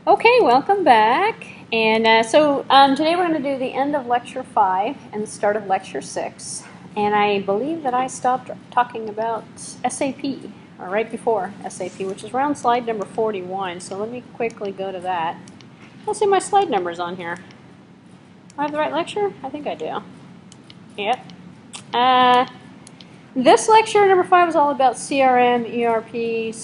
Okay, welcome back. And today we're going to do the end of Lecture 5 and the start of Lecture 6. And I believe that I stopped talking about SAP, or right before SAP, which is around slide number 41. So let me quickly go to that. Let's see my slide numbers on here. I have the right lecture? I think I do. Yep. This lecture, number 5, is all about CRM, ERP,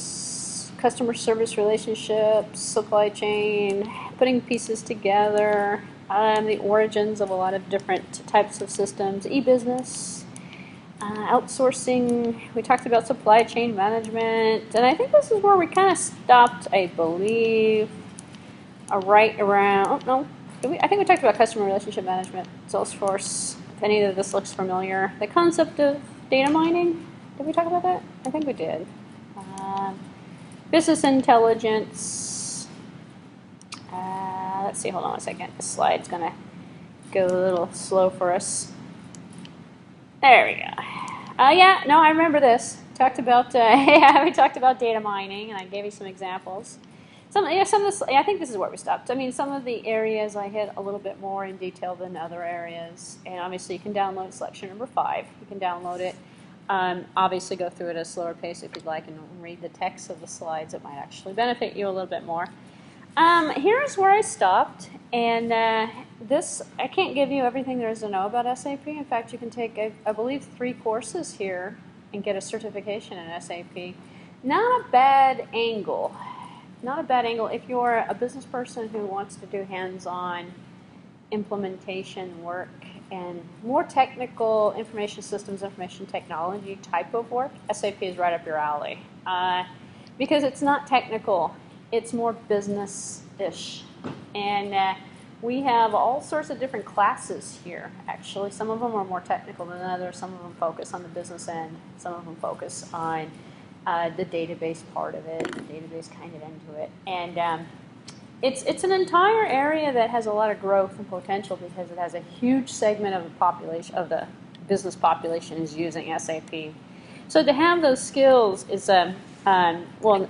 customer service relationships, supply chain, putting pieces together, the origins of a lot of different types of systems, e-business, outsourcing. We talked about supply chain management, and I think this is where we kind of stopped, I believe, right around, oh no, I think we talked about customer relationship management, Salesforce, if any of this looks familiar. The concept of data mining, did we talk about that? I think we did. Business intelligence. Let's see, hold on a second. This slide's going to go a little slow for us. There we go. Yeah, no, I remember this. Talked about, we talked about data mining, and I gave you some examples. I think this is where we stopped. I mean, some of the areas I hit a little bit more in detail than other areas. And obviously, you can download section number 5. You can download it. Obviously, go through it at a slower pace if you'd like and read the text of the slides. It might actually benefit you a little bit more. Here's where I stopped. And I can't give you everything there is to know about SAP. In fact, you can take, I believe, 3 courses here and get a certification in SAP. Not a bad angle. Not a bad angle if you're a business person who wants to do hands-on implementation work and more technical information systems, information technology type of work. SAP is right up your alley because it's not technical, it's more business-ish. And we have all sorts of different classes here, actually. Some of them are more technical than others. Some of them focus on the business end. Some of them focus on the database part of it, the database kind of into it. And it's an entire area that has a lot of growth and potential because it has a huge segment of the population, of the business population is using SAP. So to have those skills is, well,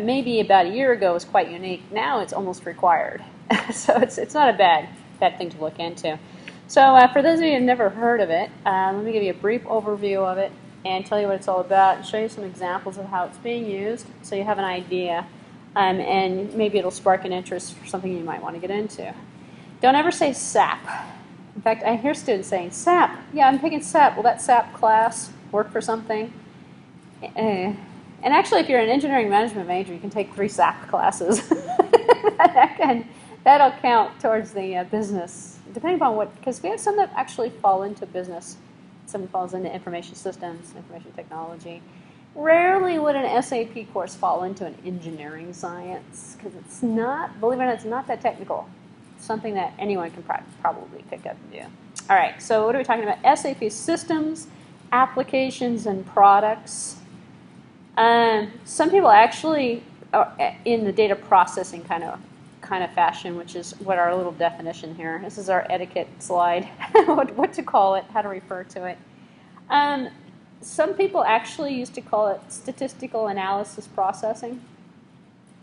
maybe about a year ago was quite unique. Now it's almost required. So it's not a bad thing to look into. So for those of you who have never heard of it, let me give you a brief overview of it and tell you what it's all about and show you some examples of how it's being used so you have an idea. And maybe it'll spark an interest for something you might want to get into. Don't ever say SAP. In fact, I hear students saying, SAP, yeah, I'm taking SAP. Will that SAP class work for something? And actually, if you're an engineering management major, you can take 3 SAP classes. That'll count towards the business, depending upon what, because we have some that actually fall into business. Some falls into information systems, information technology. Rarely would an SAP course fall into an engineering science because it's not, believe it or not, it's not that technical. It's something that anyone can probably pick up and do. All right, so what are we talking about? SAP systems, applications, and products. Some people actually are in the data processing kind of fashion, which is what our little definition here. This is our etiquette slide, what to call it, how to refer to it. Some people actually used to call it statistical analysis processing.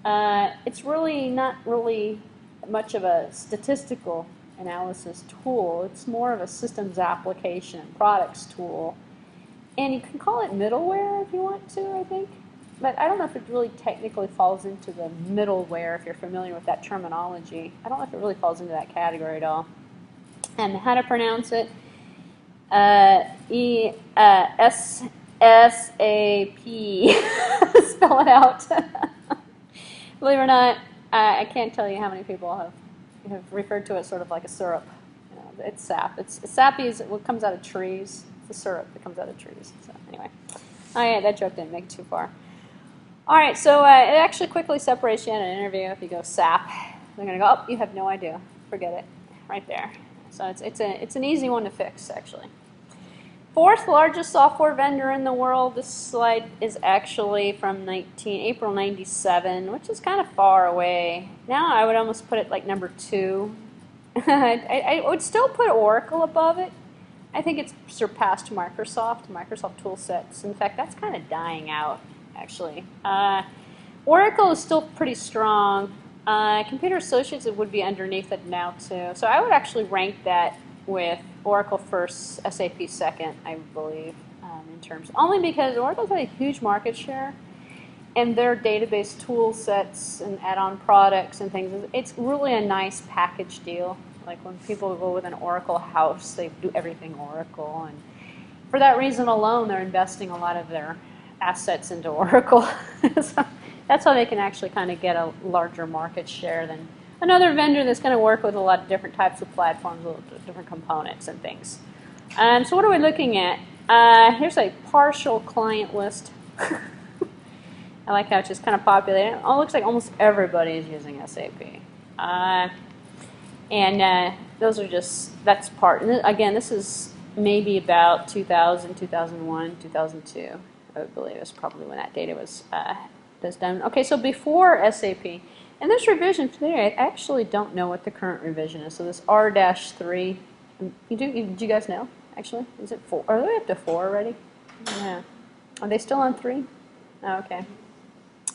It's really not really much of a statistical analysis tool. It's more of a systems application, products tool. And you can call it middleware if you want to, I think. But I don't know if it really technically falls into the middleware, if you're familiar with that terminology. I don't know if it really falls into that category at all. And how to pronounce it? S-A-P. Spell it out. Believe it or not, I can't tell you how many people have referred to it sort of like a syrup. You know, it's sap. Sappy is what comes out of trees. It's a syrup that comes out of trees. So anyway, oh yeah, that joke didn't make it too far. All right, so it actually quickly separates you in an interview if you go SAP. They're going to go, oh, you have no idea. Forget it. Right there. So it's an easy one to fix, actually. 4th largest software vendor in the world. This slide is actually from April 97, which is kind of far away. Now I would almost put it like number 2. I would still put Oracle above it. I think it's surpassed Microsoft tool sets. In fact, that's kind of dying out, actually. Oracle is still pretty strong. Computer Associates, it would be underneath it now too. So I would actually rank that with Oracle first, SAP second, I believe, in terms. Only because Oracle's got a huge market share, and their database tool sets and add-on products and things, it's really a nice package deal. Like when people go with an Oracle house, they do everything Oracle, and for that reason alone, they're investing a lot of their assets into Oracle. So that's how they can actually kind of get a larger market share than another vendor that's going to work with a lot of different types of platforms, with different components and things. So what are we looking at? Here's a partial client list. I like how it's just kind of populated. It looks like almost everybody is using SAP. Those are just, that's part. And again, this is maybe about 2000, 2001, 2002. I believe is probably when that data was done. Okay, so before SAP, and this revision today, I actually don't know what the current revision is. So this R-3, do you guys know, actually? Is it 4? Are they up to 4 already? Yeah. Are they still on 3? Oh, okay.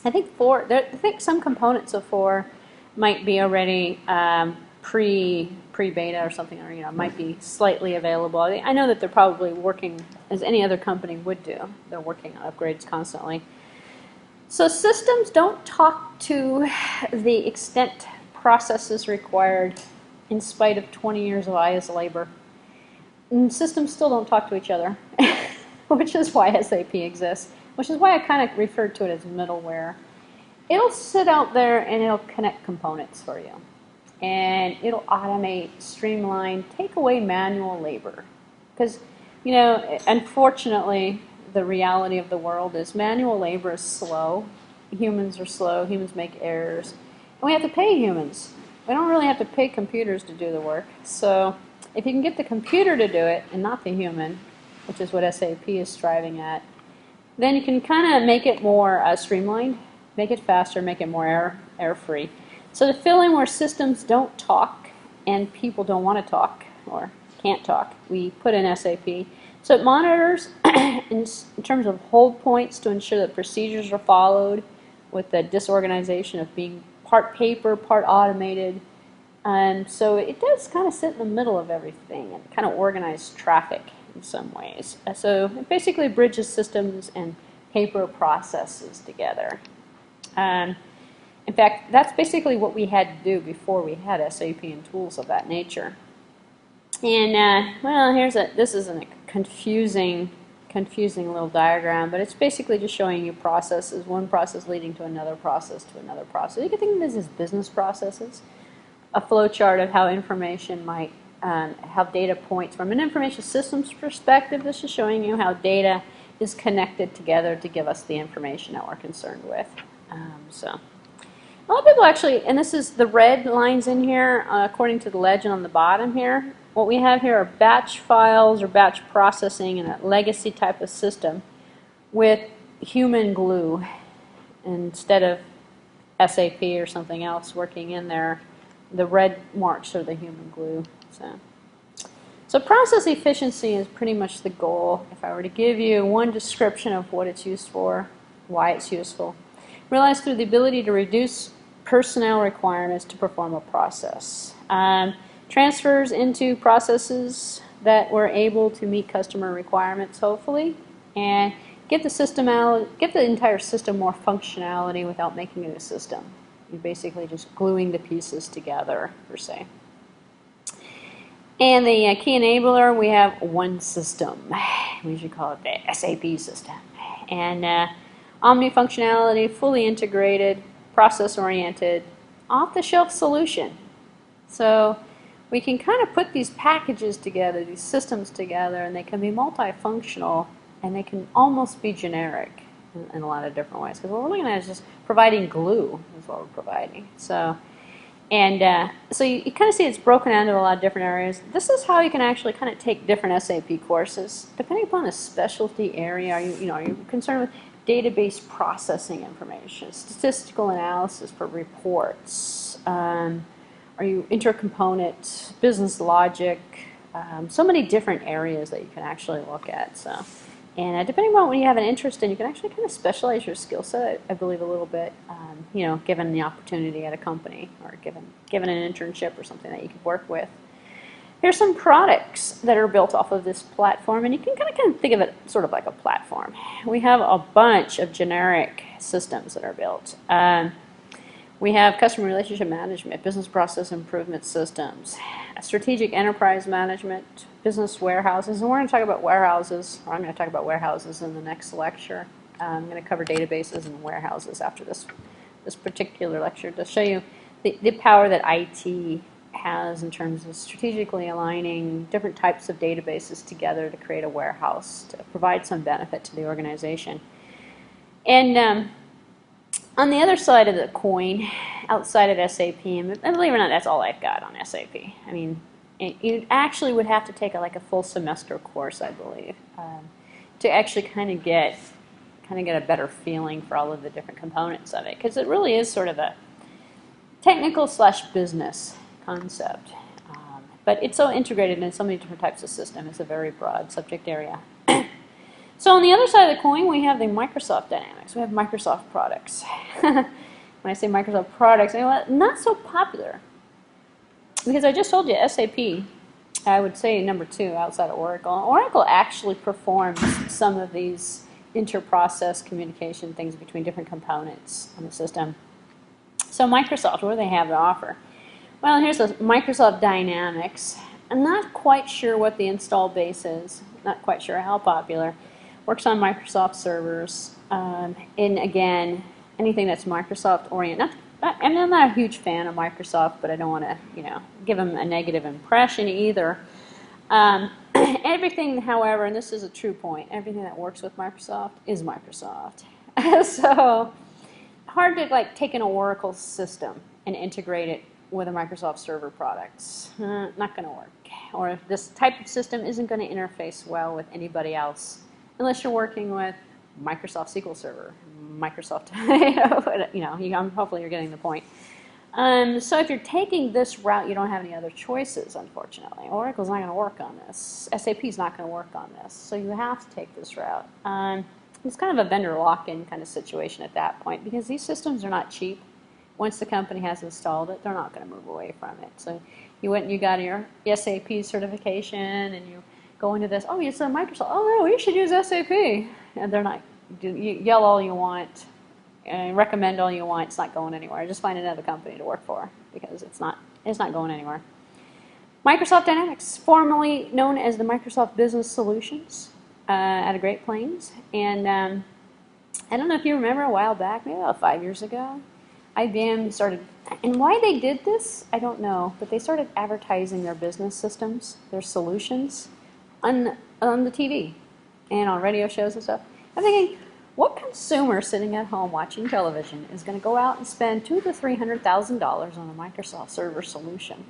I think 4, I think some components of 4 might be already pre-beta or something, or might be slightly available. I know that they're probably working, as any other company would do. They're working on upgrades constantly. So systems don't talk to the extent processes required in spite of 20 years of IS labor. And systems still don't talk to each other, which is why SAP exists, which is why I kind of referred to it as middleware. It'll sit out there and it'll connect components for you. And it'll automate, streamline, take away manual labor. Because, unfortunately, the reality of the world is manual labor is slow. Humans are slow. Humans make errors. And we have to pay humans. We don't really have to pay computers to do the work. So if you can get the computer to do it and not the human, which is what SAP is striving at, then you can kind of make it more streamlined, make it faster, make it more error-free. So to fill in where systems don't talk and people don't want to talk or can't talk, we put in SAP. So it monitors in terms of hold points to ensure that procedures are followed with the disorganization of being part paper, part automated. And so it does kind of sit in the middle of everything and kind of organize traffic in some ways. So it basically bridges systems and paper processes together. In fact, that's basically what we had to do before we had SAP and tools of that nature. And well, this is a confusing little diagram, but it's basically just showing you processes, one process leading to another process. You can think of this as business processes, a flow chart of how information might have data points from an information systems perspective. This is showing you how data is connected together to give us the information that we're concerned with. So. A lot of people actually, and this is the red lines in here, according to the legend on the bottom here. What we have here are batch files or batch processing in a legacy type of system with human glue instead of SAP or something else working in there. The red marks are the human glue. So process efficiency is pretty much the goal. If I were to give you one description of what it's used for, why it's useful, realize through the ability to reduce personnel requirements to perform a process. Transfers into processes that were able to meet customer requirements, hopefully, and get the entire system more functionality without making it a system. You're basically just gluing the pieces together, per se. And the key enabler, we have one system. We usually call it the SAP system. And omni-functionality, fully integrated, process-oriented, off-the-shelf solution. So we can kind of put these packages together, these systems together, and they can be multifunctional, and they can almost be generic in a lot of different ways. Because what we're looking at is just providing glue is what we're providing. So, so you kind of see it's broken down into a lot of different areas. This is how you can actually kind of take different SAP courses, depending upon the specialty area. Are you concerned with database processing information, statistical analysis for reports? Are you intercomponent, business logic? So many different areas that you can actually look at. So And depending on what you have an interest in, you can actually kind of specialize your skill set, I believe, a little bit, given the opportunity at a company or given an internship or something that you could work with. Here's some products that are built off of this platform, and you can kind of think of it sort of like a platform. We have a bunch of generic systems that are built. We have customer relationship management, business process improvement systems, strategic enterprise management, business warehouses, and we're going to talk about warehouses, or I'm going to talk about warehouses in the next lecture. I'm going to cover databases and warehouses after this particular lecture to show you the power that IT has in terms of strategically aligning different types of databases together to create a warehouse to provide some benefit to the organization. And on the other side of the coin, outside of SAP, and believe it or not, that's all I've got on SAP. I mean, you actually would have to take like a full semester course, I believe, to actually kind of get a better feeling for all of the different components of it, because it really is sort of a technical/business concept. But it's so integrated in so many different types of systems. It's a very broad subject area. So on the other side of the coin, we have the Microsoft Dynamics. We have Microsoft products. When I say Microsoft products, not so popular. Because I just told you, SAP, I would say number 2 outside of Oracle. Oracle actually performs some of these inter-process communication things between different components on the system. So Microsoft, what do they have to offer? Well, here's the Microsoft Dynamics. I'm not quite sure what the install base is. Not quite sure how popular. Works on Microsoft servers. And again, anything that's Microsoft oriented. I'm not a huge fan of Microsoft, but I don't want to, give them a negative impression either. Everything, however, and this is a true point, everything that works with Microsoft is Microsoft. So hard to take an Oracle system and integrate it with a Microsoft server products. Not going to work. Or this type of system isn't going to interface well with anybody else unless you're working with Microsoft SQL Server, Microsoft, hopefully you're getting the point. So if you're taking this route, you don't have any other choices, unfortunately. Oracle's not going to work on this. SAP's not going to work on this. So you have to take this route. It's kind of a vendor lock-in kind of situation at that point because these systems are not cheap. Once the company has installed it, they're not going to move away from it. So you went and you got your SAP certification and you go into this, oh, it's a Microsoft, oh no, you should use SAP. And they're not, you yell all you want, and recommend all you want, it's not going anywhere. Just find another company to work for because it's not going anywhere. Microsoft Dynamics, formerly known as the Microsoft Business Solutions out of Great Plains. And I don't know if you remember a while back, maybe about 5 years ago, IBM started, and why they did this, I don't know, but they started advertising their business systems, their solutions, on the TV and on radio shows and stuff. I'm thinking, what consumer sitting at home watching television is going to go out and spend $200,000 to $300,000 on a Microsoft server solution?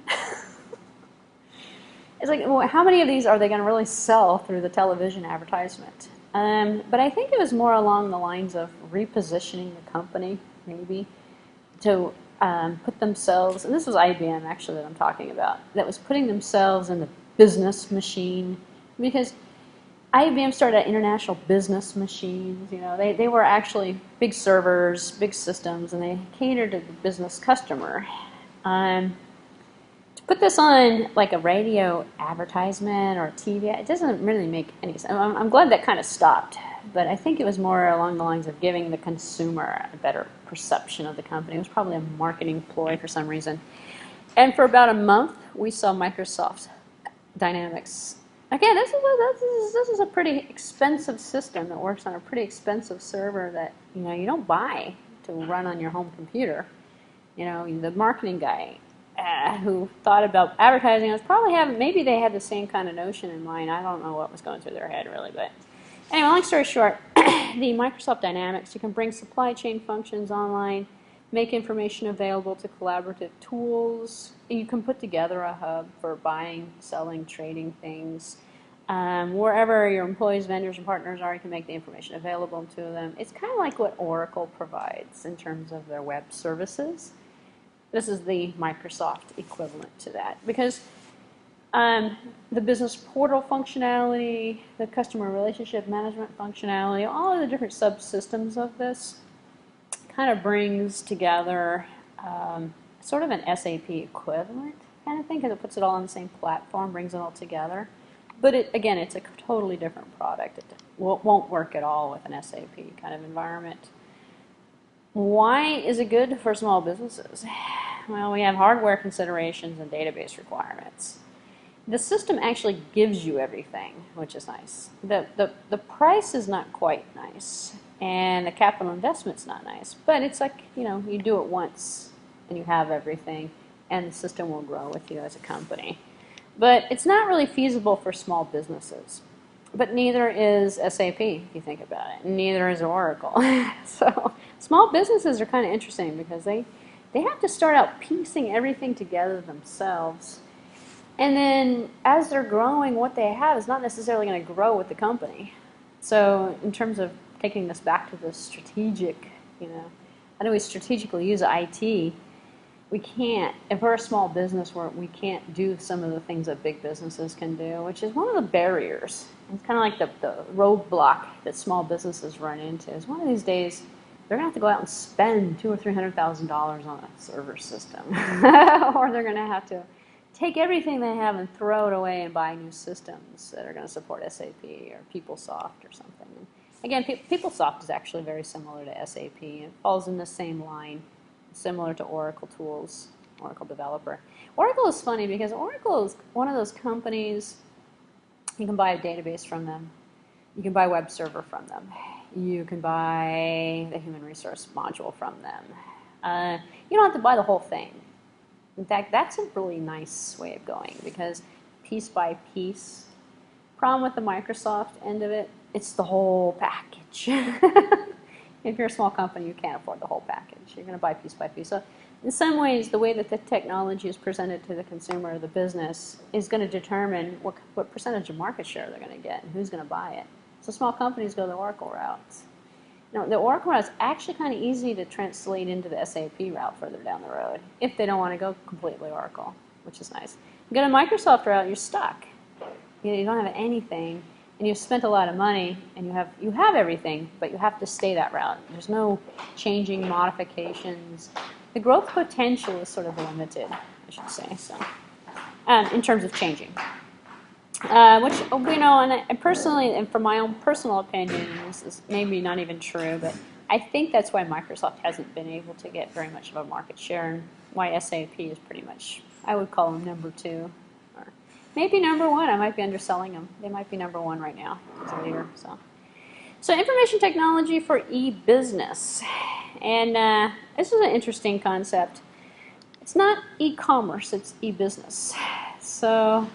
It's like, well, how many of these are they going to really sell through the television advertisement? But I think it was more along the lines of repositioning the company, maybe, to put themselves, and this was IBM actually that I'm talking about, that was putting themselves in the business machine, because IBM started out international business machines. They were actually big servers, big systems, and they catered to the business customer. To put this on like a radio advertisement or TV, it doesn't really make any sense. I'm glad that kind of stopped, but I think it was more along the lines of giving the consumer a better perception of the company. It was probably a marketing ploy for some reason. And for about a month, we saw Microsoft Dynamics. Again, this is a pretty expensive system that works on a pretty expensive server that you don't buy to run on your home computer. The marketing guy who thought about advertising was probably maybe they had the same kind of notion in mind. I don't know what was going through their head really, but anyway, long story short, the Microsoft Dynamics, you can bring supply chain functions online, make information available to collaborative tools. You can put together a hub for buying, selling, trading things. Wherever your employees, vendors, and partners are, you can make the information available to them. It's kind of like what Oracle provides in terms of their web services. This is the Microsoft equivalent to that. Because The business portal functionality, the customer relationship management functionality, all of the different subsystems of this kind of brings together sort of an SAP equivalent kind of thing, because it puts it all on the same platform, brings it all together. But again, it's a totally different product. It won't work at all with an SAP kind of environment. Why is it good for small businesses? Well, we have hardware considerations and database requirements. The system actually gives you everything, which is nice. The price is not quite nice, and the capital investment's not nice. But it's like, you do it once, and you have everything, and the system will grow with you as a company. But it's not really feasible for small businesses. But neither is SAP, if you think about it. Neither is Oracle. So small businesses are kind of interesting because they have to start out piecing everything together themselves. And then as they're growing, what they have is not necessarily going to grow with the company. So in terms of taking this back to the strategic, how do we strategically use IT? We can't, if we're a small business, we can't do some of the things that big businesses can do, which is one of the barriers. It's kind of like the roadblock that small businesses run into. Is one of these days they're going to have to go out and spend $200,000 or $300,000 on a server system, or they're going to have to take everything they have and throw it away and buy new systems that are going to support SAP or PeopleSoft or something. And again, PeopleSoft is actually very similar to SAP. It falls in the same line, similar to Oracle tools, Oracle Developer. Oracle is funny because Oracle is one of those companies, you can buy a database from them. You can buy web server from them. You can buy the human resource module from them. You don't have to buy the whole thing. In fact, that's a really nice way of going because piece by piece. Problem with the Microsoft end of it, it's the whole package. If you're a small company, you can't afford the whole package. You're going to buy piece by piece. So in some ways, the way that the technology is presented to the consumer or the business is going to determine what percentage of market share they're going to get and who's going to buy it. So small companies go the Oracle route. The Oracle route is actually kind of easy to translate into the SAP route further down the road if they don't want to go completely Oracle, which is nice. You go to Microsoft route, you're stuck. You don't have anything, and you've spent a lot of money, and you have everything, but you have to stay that route. There's no changing modifications. The growth potential is sort of limited, I should say, so in terms of changing. Which, and personally, and from my own personal opinion, and this is maybe not even true, but I think that's why Microsoft hasn't been able to get very much of a market share, and why SAP is pretty much, I would call them number 2. Or maybe number 1. I might be underselling them. They might be number 1 right now as a leader. So information technology for e-business. And this is an interesting concept. It's not e-commerce, it's e-business. So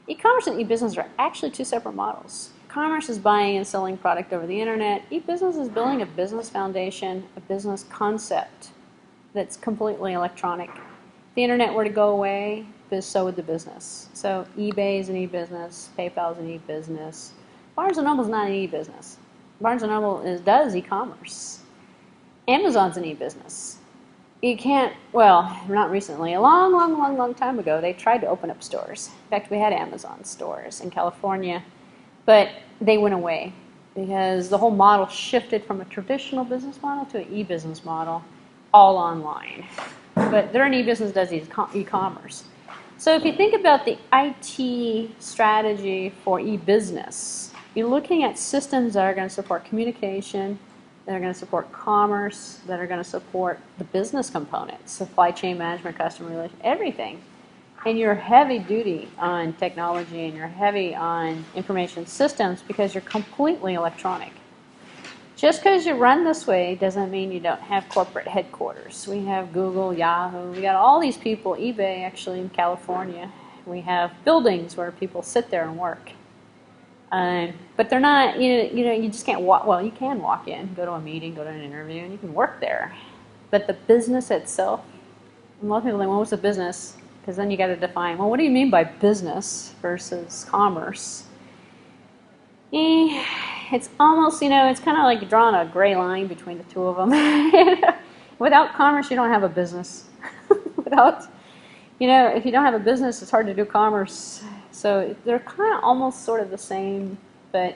e-commerce and e-business are actually 2 separate models. Commerce is buying and selling product over the internet. E-business is building a business foundation, a business concept that's completely electronic. If the internet were to go away, so would the business. So eBay is an e-business, PayPal is an e-business. Barnes & Noble is not an e-business. Barnes & Noble does e-commerce. Amazon's an e-business. You can't, well, not recently, a long time ago, they tried to open up stores. In fact, we had Amazon stores in California, but they went away because the whole model shifted from a traditional business model to an e-business model, all online. But they're an e-business that does e-commerce. So if you think about the IT strategy for e-business, you're looking at systems that are going to support communication, that are going to support commerce, that are going to support the business components, supply chain management, customer relations, everything. And you're heavy duty on technology and you're heavy on information systems because you're completely electronic. Just because you run this way doesn't mean you don't have corporate headquarters. We have Google, Yahoo, we got all these people, eBay actually in California. We have buildings where people sit there and work. But they're not, you just can't walk, well, you can walk in, go to a meeting, go to an interview, and you can work there. But the business itself, a lot of people think, well, what's a business? Because then you got to define, well, what do you mean by business versus commerce? It's almost, it's kind of like drawing a gray line between the two of them. Without commerce, you don't have a business. If you don't have a business, it's hard to do commerce. So they're kind of almost sort of the same, but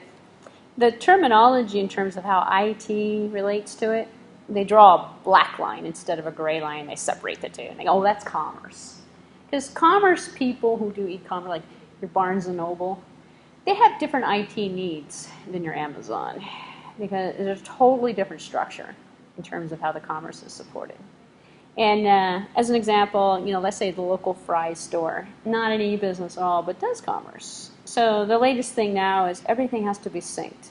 the terminology in terms of how IT relates to it, they draw a black line instead of a gray line. They separate the two, and they go, oh, that's commerce. Because commerce people who do e-commerce, like your Barnes & Noble, they have different IT needs than your Amazon, because there's a totally different structure in terms of how the commerce is supported. And as an example, let's say the local Fry's store, not an e-business at all, but does commerce. So the latest thing now is everything has to be synced.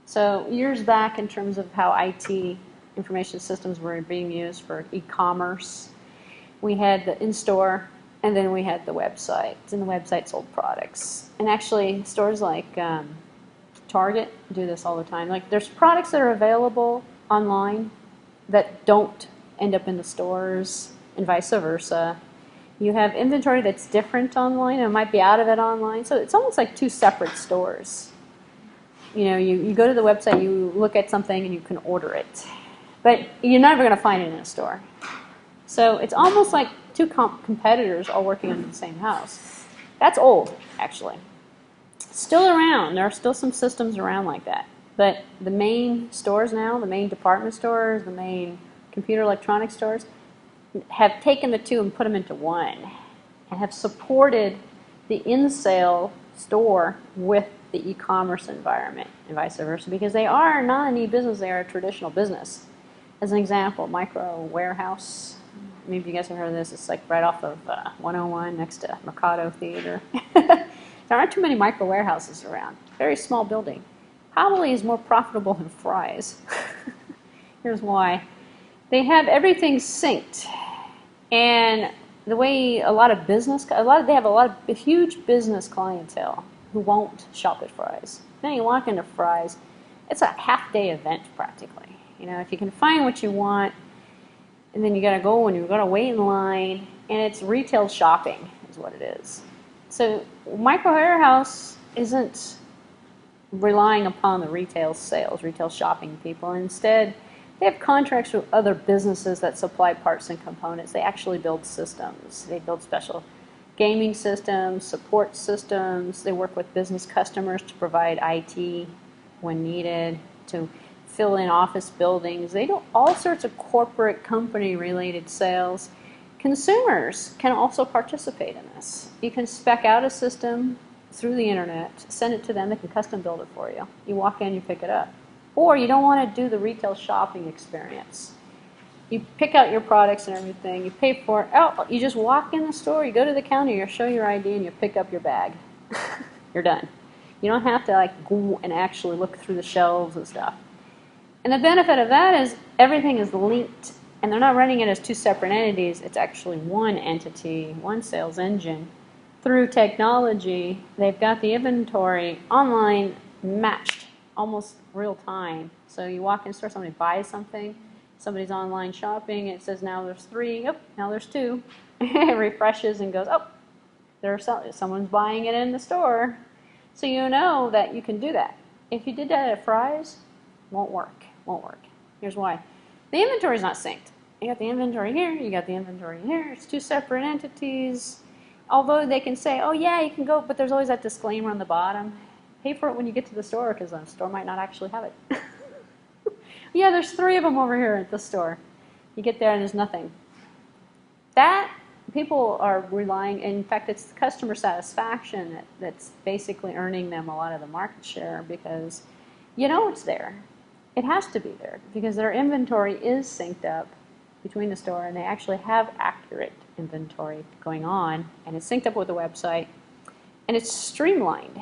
So years back, in terms of how IT information systems were being used for e-commerce, we had the in-store, and then we had the website, and the website sold products. And actually, stores like Target do this all the time. Like, there's products that are available online that don't end up in the stores, and vice versa. You have inventory that's different online, and it might be out of it online. So it's almost like two separate stores. You go to the website, you look at something, and you can order it. But you're never going to find it in a store. So it's almost like two competitors all working under the same house. That's old, actually. Still around. There are still some systems around like that. But the main stores now, the main department stores, the main computer electronics stores, have taken the two and put them into one, and have supported the in-sale store with the e-commerce environment, and vice versa, because they are not an e-business, they are a traditional business. As an example, Micro Warehouse, maybe you guys have heard of this, it's like right off of 101 next to Mercado Theater. There aren't too many micro warehouses around. Very small building. Probably is more profitable than Fry's. Here's why. They have everything synced, and the way they have a lot of huge business clientele who won't shop at Fry's. Now you walk into Fry's, it's a half-day event practically. If you can find what you want, and then you got to go and you got to wait in line, and it's retail shopping is what it is. So Micro Warehouse isn't relying upon the retail sales, retail shopping people. Instead, they have contracts with other businesses that supply parts and components. They actually build systems. They build special gaming systems, support systems. They work with business customers to provide IT when needed, to fill in office buildings. They do all sorts of corporate company-related sales. Consumers can also participate in this. You can spec out a system through the internet, send it to them, they can custom build it for you. You walk in, you pick it up. Or you don't want to do the retail shopping experience. You pick out your products and everything, you pay for it. Oh, you just walk in the store, you go to the counter, you show your ID, and you pick up your bag. You're done. You don't have to go and actually look through the shelves and stuff. And the benefit of that is everything is linked, and they're not running it as two separate entities. It's actually one entity, one sales engine. Through technology, they've got the inventory online matched almost real time. So you walk in the store, somebody buys something, somebody's online shopping, it says now there's 3, oh, now there's 2. It refreshes and goes, oh, someone's buying it in the store. So you know that you can do that. If you did that at Fry's, won't work. Here's why. The inventory is not synced. You got the inventory here, you got the inventory here. It's two separate entities. Although they can say, oh yeah, you can go, but there's always that disclaimer on the bottom. Pay for it when you get to the store, because the store might not actually have it. Yeah, there's 3 of them over here at the store. You get there and there's nothing. That, people are relying, in fact, it's customer satisfaction that's basically earning them a lot of the market share, because it's there. It has to be there, because their inventory is synced up between the store, and they actually have accurate inventory going on, and it's synced up with the website, and it's streamlined.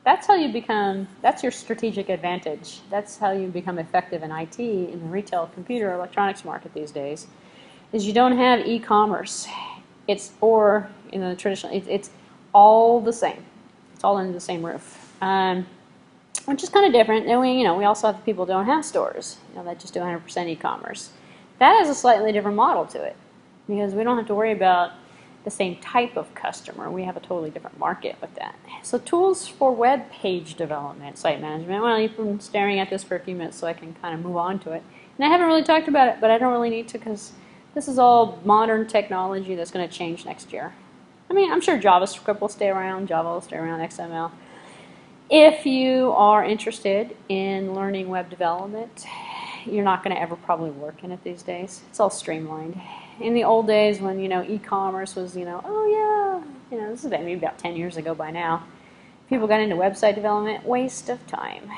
That's how you become, that's your strategic advantage. That's how you become effective in IT in the retail computer electronics market these days, is you don't have e-commerce. Or in the traditional, it's all the same. It's all under the same roof. Which is kind of different. And we also have people who don't have stores, that just do 100% e-commerce. That has a slightly different model to it, because we don't have to worry about the same type of customer. We have a totally different market with that. So tools for web page development, site management. Well, you've been staring at this for a few minutes, so I can kind of move on to it. And I haven't really talked about it, but I don't really need to, because this is all modern technology that's going to change next year. I mean, I'm sure JavaScript will stay around, Java will stay around, XML. If you are interested in learning web development, you're not going to ever probably work in it these days. It's all streamlined. In the old days when, e-commerce was, oh yeah, this is maybe about 10 years ago by now. People got into website development, waste of time.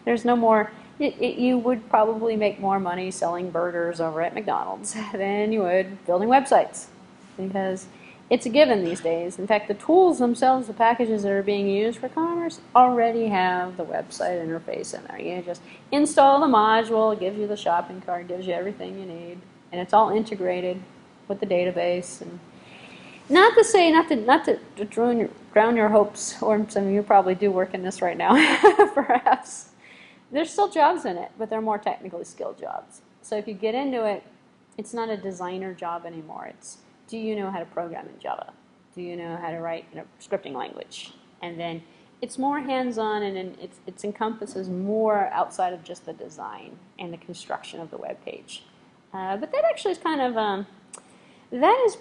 There's no more, you would probably make more money selling burgers over at McDonald's than you would building websites, because it's a given these days. In fact, the tools themselves, the packages that are being used for commerce, already have the website interface in there. You just install the module, it gives you the shopping cart, gives you everything you need, and it's all integrated with the database. And not to say, not to drown your hopes, or some of you probably do work in this right now, perhaps. There's still jobs in it, but they're more technically skilled jobs. So if you get into it, it's not a designer job anymore. It's, do you know how to program in Java? Do you know how to write in a scripting language? And then it's more hands-on, and it encompasses more outside of just the design and the construction of the web page. But that actually is kind of, that is,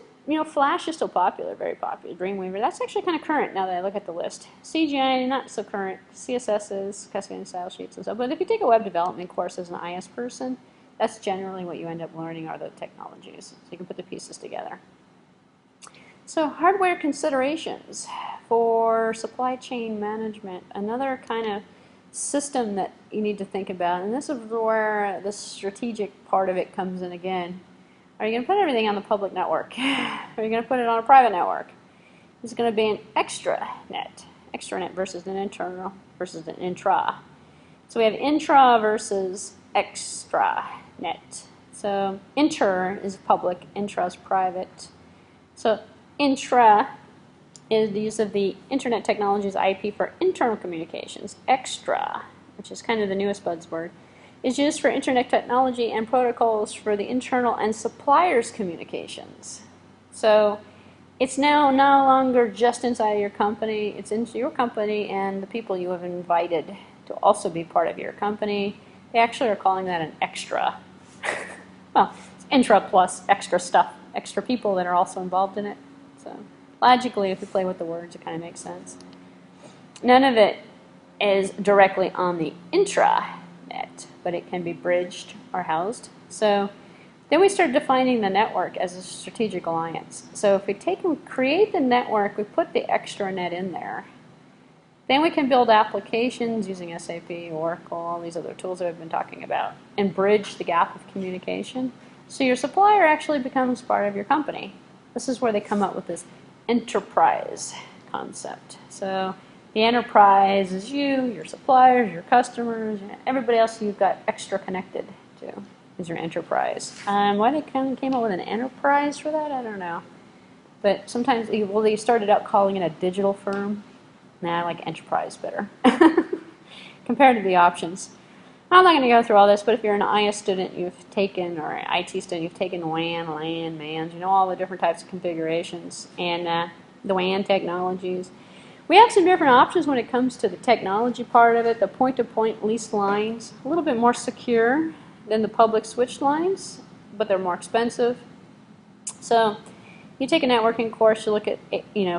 Flash is still popular, very popular. Dreamweaver, that's actually kind of current now that I look at the list. CGI, not so current. CSS is, Cascading Style Sheets and stuff. But if you take a web development course as an IS person, that's generally what you end up learning are the technologies. So you can put the pieces together. So hardware considerations for supply chain management, another kind of system that you need to think about, and this is where the strategic part of it comes in again. Are you going to put everything on the public network? Are you going to put it on a private network? It's going to be an extranet versus an internal versus an intra. So we have intra versus extranet. So inter is public, intra is private. So intra is the use of the Internet Technologies IP for internal communications. Extra, which is kind of the newest buzzword, is used for Internet technology and protocols for the internal and suppliers' communications. So it's now no longer just inside your company, it's into your company and the people you have invited to also be part of your company. They actually are calling that an extra. Well, it's intra plus extra stuff, extra people that are also involved in it. So logically, if you play with the words, it kind of makes sense. None of it is directly on the intranet, but it can be bridged or housed. So then we start defining the network as a strategic alliance. So if we take and create the network, we put the extranet in there. Then we can build applications using SAP, Oracle, all these other tools that I've been talking about, and bridge the gap of communication. So your supplier actually becomes part of your company. This is where they come up with this enterprise concept. So the enterprise is you, your suppliers, your customers, everybody else you've got extra connected to is your enterprise. Why they kind of came up with an enterprise for that, I don't know. But sometimes, well, they started out calling it a digital firm. Nah, I like enterprise better compared to the options. I'm not going to go through all this, but if you're an IS student, you've taken, or an IT student, you've taken WAN, LAN, MANs, you know all the different types of configurations and the WAN technologies. We have some different options when it comes to the technology part of it. The point-to-point leased lines, a little bit more secure than the public switched lines, but they're more expensive. So you take a networking course, you look at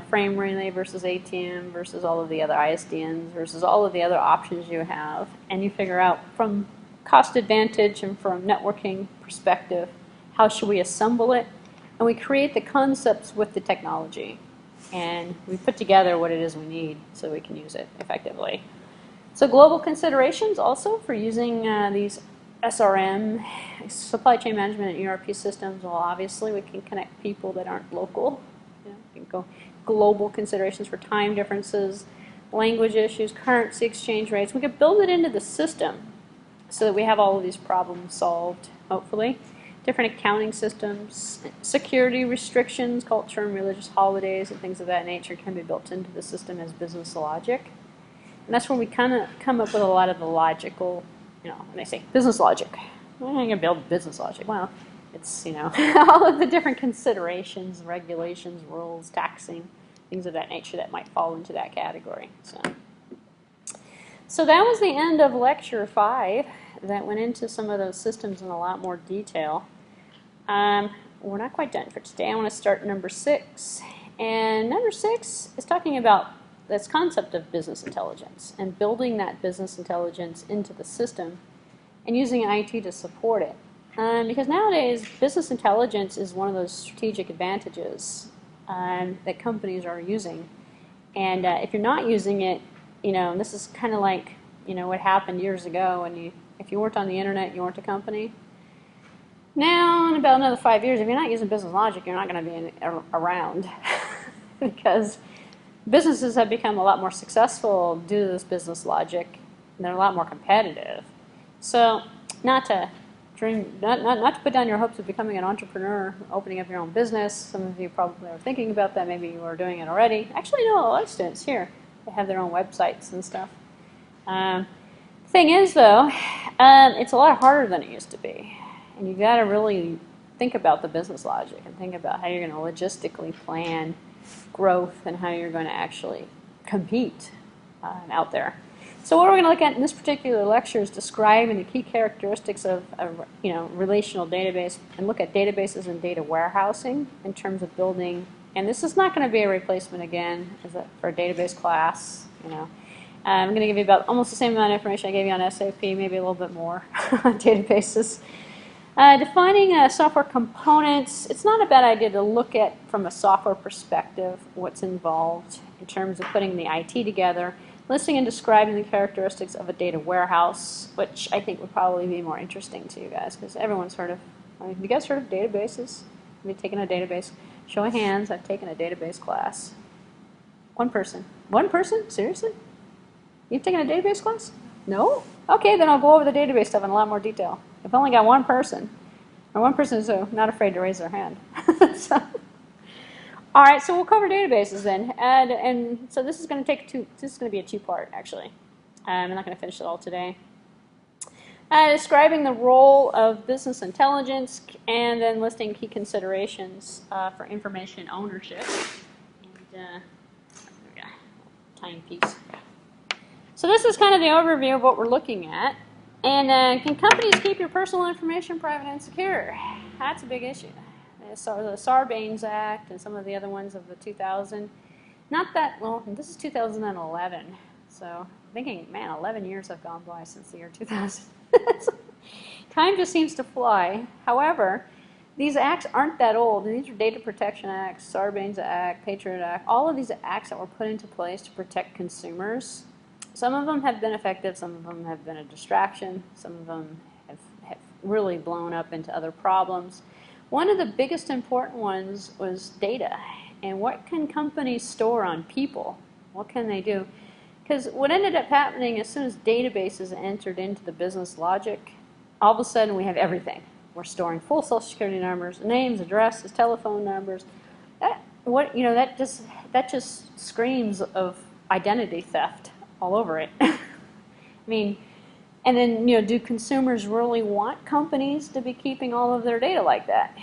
frame relay versus ATM versus all of the other ISDNs versus all of the other options you have, and you figure out from cost advantage and from networking perspective, how should we assemble it? And we create the concepts with the technology, and we put together what it is we need so we can use it effectively. So global considerations also for using these SRM, supply chain management and ERP systems. Well, obviously we can connect people that aren't local. We can go global considerations for time differences, language issues, currency exchange rates. We could build it into the system so that we have all of these problems solved, hopefully. Different accounting systems, security restrictions, culture and religious holidays and things of that nature can be built into the system as business logic. And that's when we kind of come up with a lot of the logical, when they say business logic, well, you're going to build business logic. Well, it's, all of the different considerations, regulations, rules, taxing, things of that nature that might fall into that category. So that was the end of lecture 5 that went into some of those systems in a lot more detail. we're not quite done for today. I want to start number 6. And number 6 is talking about this concept of business intelligence and building that business intelligence into the system and using IT to support it. Because nowadays, business intelligence is one of those strategic advantages that companies are using. And if you're not using it, and this is kind of like, what happened years ago when if you weren't on the internet, you weren't a company. Now, in about another 5 years, if you're not using business logic, you're not going to be around because businesses have become a lot more successful due to this business logic, and they're a lot more competitive. So, not to put down your hopes of becoming an entrepreneur, opening up your own business. Some of you probably are thinking about that. Maybe you are doing it already. Actually, no, a lot of students here, they have their own websites and stuff. Thing is, though, it's a lot harder than it used to be. And you've got to really think about the business logic and think about how you're going to logistically plan growth and how you're going to actually compete out there. So what we're going to look at in this particular lecture is describing the key characteristics of a relational database and look at databases and data warehousing in terms of building. And this is not going to be a replacement again for a database class. I'm going to give you about almost the same amount of information I gave you on SAP, maybe a little bit more on databases. Defining software components, it's not a bad idea to look at, from a software perspective, what's involved in terms of putting the IT together, listing and describing the characteristics of a data warehouse, which I think would probably be more interesting to you guys, because everyone's heard of, have you guys heard of databases? Have you taken a database? Show of hands, I've taken a database class. One person. One person? Seriously? You've taken a database class? No? Okay, then I'll go over the database stuff in a lot more detail. I've only got one person, and one person is not afraid to raise their hand. All right, so we'll cover databases then, and so this is going to be a two-part actually. I'm not going to finish it all today. Describing the role of business intelligence, and then listing key considerations for information ownership. And there we go, tiny piece. So this is kind of the overview of what we're looking at. And can companies keep your personal information private and secure? That's a big issue. So the Sarbanes Act and some of the other ones of the 2000. Not that, well, this is 2011. So I'm thinking, man, 11 years have gone by since the year 2000. Time just seems to fly. However, these acts aren't that old. These are Data Protection Acts, Sarbanes Act, Patriot Act, all of these acts that were put into place to protect consumers. Some of them have been effective, some of them have been a distraction, some of them have really blown up into other problems. One of the biggest important ones was data. And what can companies store on people? What can they do? Because what ended up happening as soon as databases entered into the business logic, all of a sudden we have everything. We're storing full social security numbers, names, addresses, telephone numbers. That just screams of identity theft all over it. I mean, and then, do consumers really want companies to be keeping all of their data like that?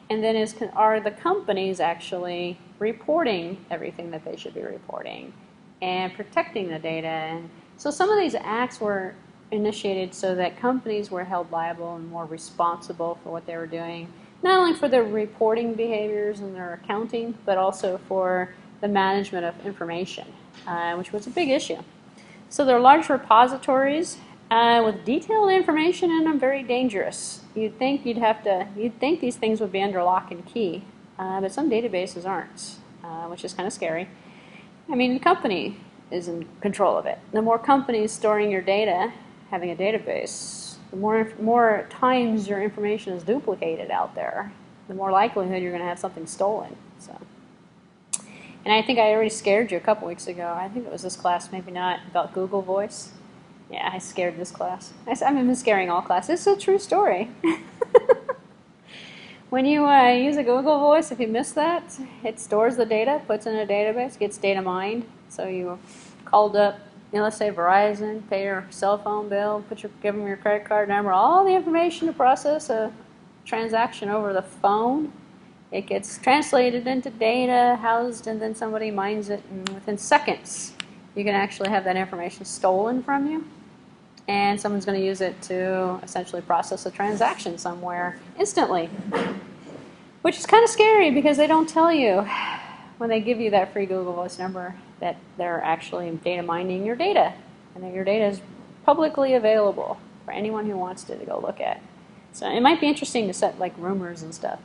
And then are the companies actually reporting everything that they should be reporting and protecting the data? And so some of these acts were initiated so that companies were held liable and more responsible for what they were doing, not only for their reporting behaviors and their accounting, but also for the management of information, which was a big issue. So they're large repositories with detailed information in them, very dangerous. You'd think these things would be under lock and key, but some databases aren't, which is kind of scary. I mean, the company is in control of it. The more companies storing your data, having a database, the more times your information is duplicated out there, the more likelihood you're going to have something stolen. So. And I think I already scared you a couple weeks ago. I think it was this class, maybe not, about Google Voice. Yeah, I scared this class. I've been scaring all classes. It's a true story. When you use a Google Voice, if you miss that, it stores the data, puts in a database, gets data mined. So you called up, let's say Verizon, pay your cell phone bill, give them your credit card number, all the information to process a transaction over the phone. It gets translated into data, housed, and then somebody mines it, and within seconds, you can actually have that information stolen from you, and someone's going to use it to essentially process a transaction somewhere instantly. which is kind of scary because they don't tell you when they give you that free Google Voice number that they're actually data mining your data and that your data is publicly available for anyone who wants to go look at. So it might be interesting to set like rumors and stuff,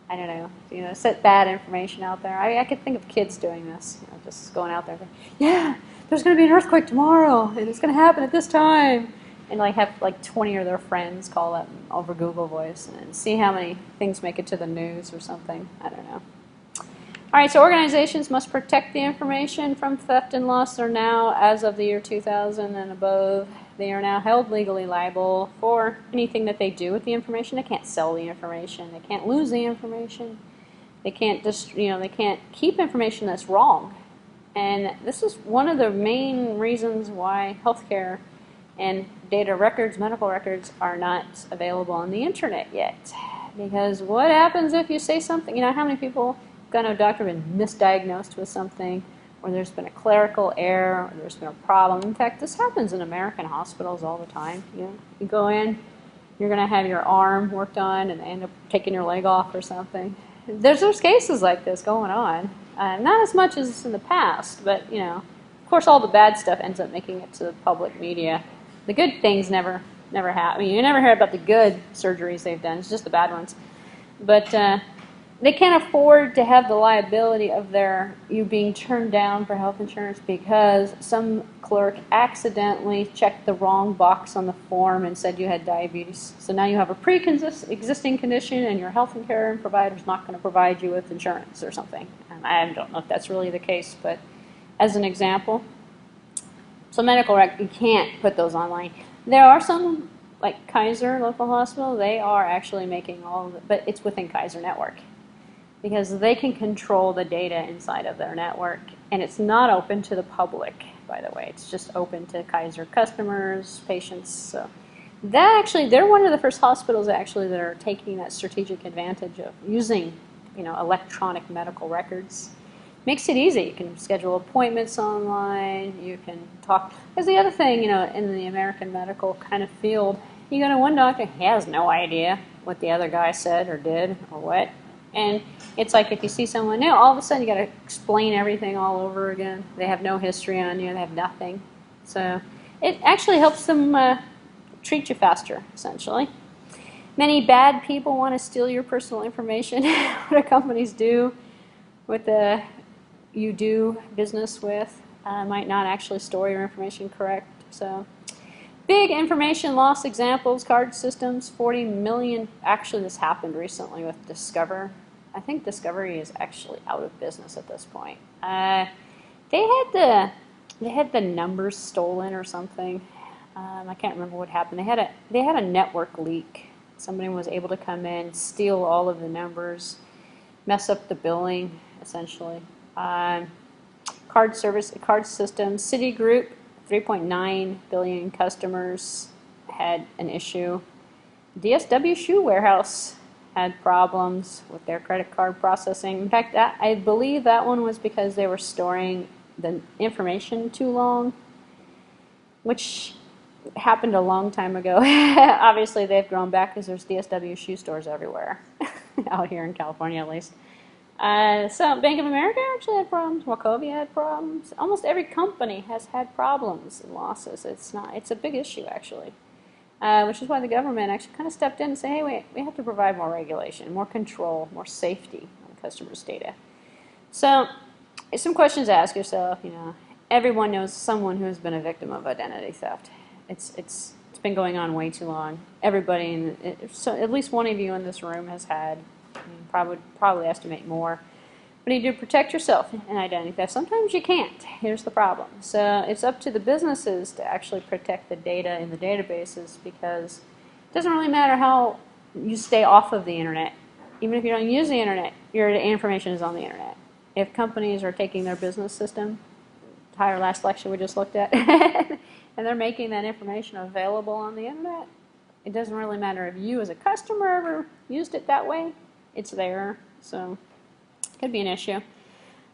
I don't know, set bad information out there. I could think of kids doing this, just going out there, yeah, there's going to be an earthquake tomorrow, and it's going to happen at this time, and like have like 20 of their friends call up over Google Voice and see how many things make it to the news or something. I don't know. All right, so organizations must protect the information from theft and loss. They're now, as of the year 2000 and above, they are now held legally liable for anything that they do with the information. They can't sell the information. They can't lose the information. They can't just, they can't keep information that's wrong. And this is one of the main reasons why healthcare and data records, medical records, are not available on the internet yet. Because what happens if you say something? How many people gone to a doctor been misdiagnosed with something, or there's been a clerical error, or there's been a problem. In fact, this happens in American hospitals all the time. You go in, you're going to have your arm worked on, and they end up taking your leg off or something. There's cases like this going on. Not as much as in the past, but of course, all the bad stuff ends up making it to the public media. The good things never happen. You never hear about the good surgeries they've done. It's just the bad ones. But they can't afford to have the liability of you being turned down for health insurance because some clerk accidentally checked the wrong box on the form and said you had diabetes. So now you have a pre-existing condition and your health care provider is not going to provide you with insurance or something. And I don't know if that's really the case, but as an example, so medical record, you can't put those online. There are some, like Kaiser local hospital, they are actually making all of it, but it's within Kaiser network, because they can control the data inside of their network, and it's not open to the public, by the way. It's just open to Kaiser customers, patients. So they're one of the first hospitals that are taking that strategic advantage of using, electronic medical records. Makes it easy. You can schedule appointments online. You can talk. Because the other thing, in the American medical kind of field, you go to one doctor, he has no idea what the other guy said or did or what. And it's like if you see someone new, all of a sudden you got to explain everything all over again. They have no history on you. They have nothing. So it actually helps them treat you faster, essentially. Many bad people want to steal your personal information. What do companies do with you do business with? Might not actually store your information correct. So big information loss examples, card systems, 40 million. Actually, this happened recently with Discover. I think Discovery is actually out of business at this point. They had the numbers stolen or something. I can't remember what happened. They had a network leak. Somebody was able to come in, steal all of the numbers, mess up the billing, essentially. Card systems, Citigroup, 3.9 billion customers had an issue. DSW Shoe Warehouse had problems with their credit card processing. In fact, I believe that one was because they were storing the information too long, which happened a long time ago. Obviously, they've grown back because there's DSW shoe stores everywhere, out here in California at least. So Bank of America actually had problems. Wachovia had problems. Almost every company has had problems and losses. It's a big issue actually, which is why the government actually kind of stepped in and said, hey, wait, we have to provide more regulation, more control, more safety on customers' data. So some questions to ask yourself. Everyone knows someone who has been a victim of identity theft. It's been going on way too long. Everybody, so at least one of you in this room has had. Probably estimate more. But you do protect yourself in identity theft. Sometimes you can't. Here's the problem. So it's up to the businesses to actually protect the data in the databases, because it doesn't really matter how you stay off of the internet. Even if you don't use the internet, your information is on the internet. If companies are taking their business system, our last lecture we just looked at, and they're making that information available on the internet, it doesn't really matter if you as a customer ever used it that way. It's there, so it could be an issue.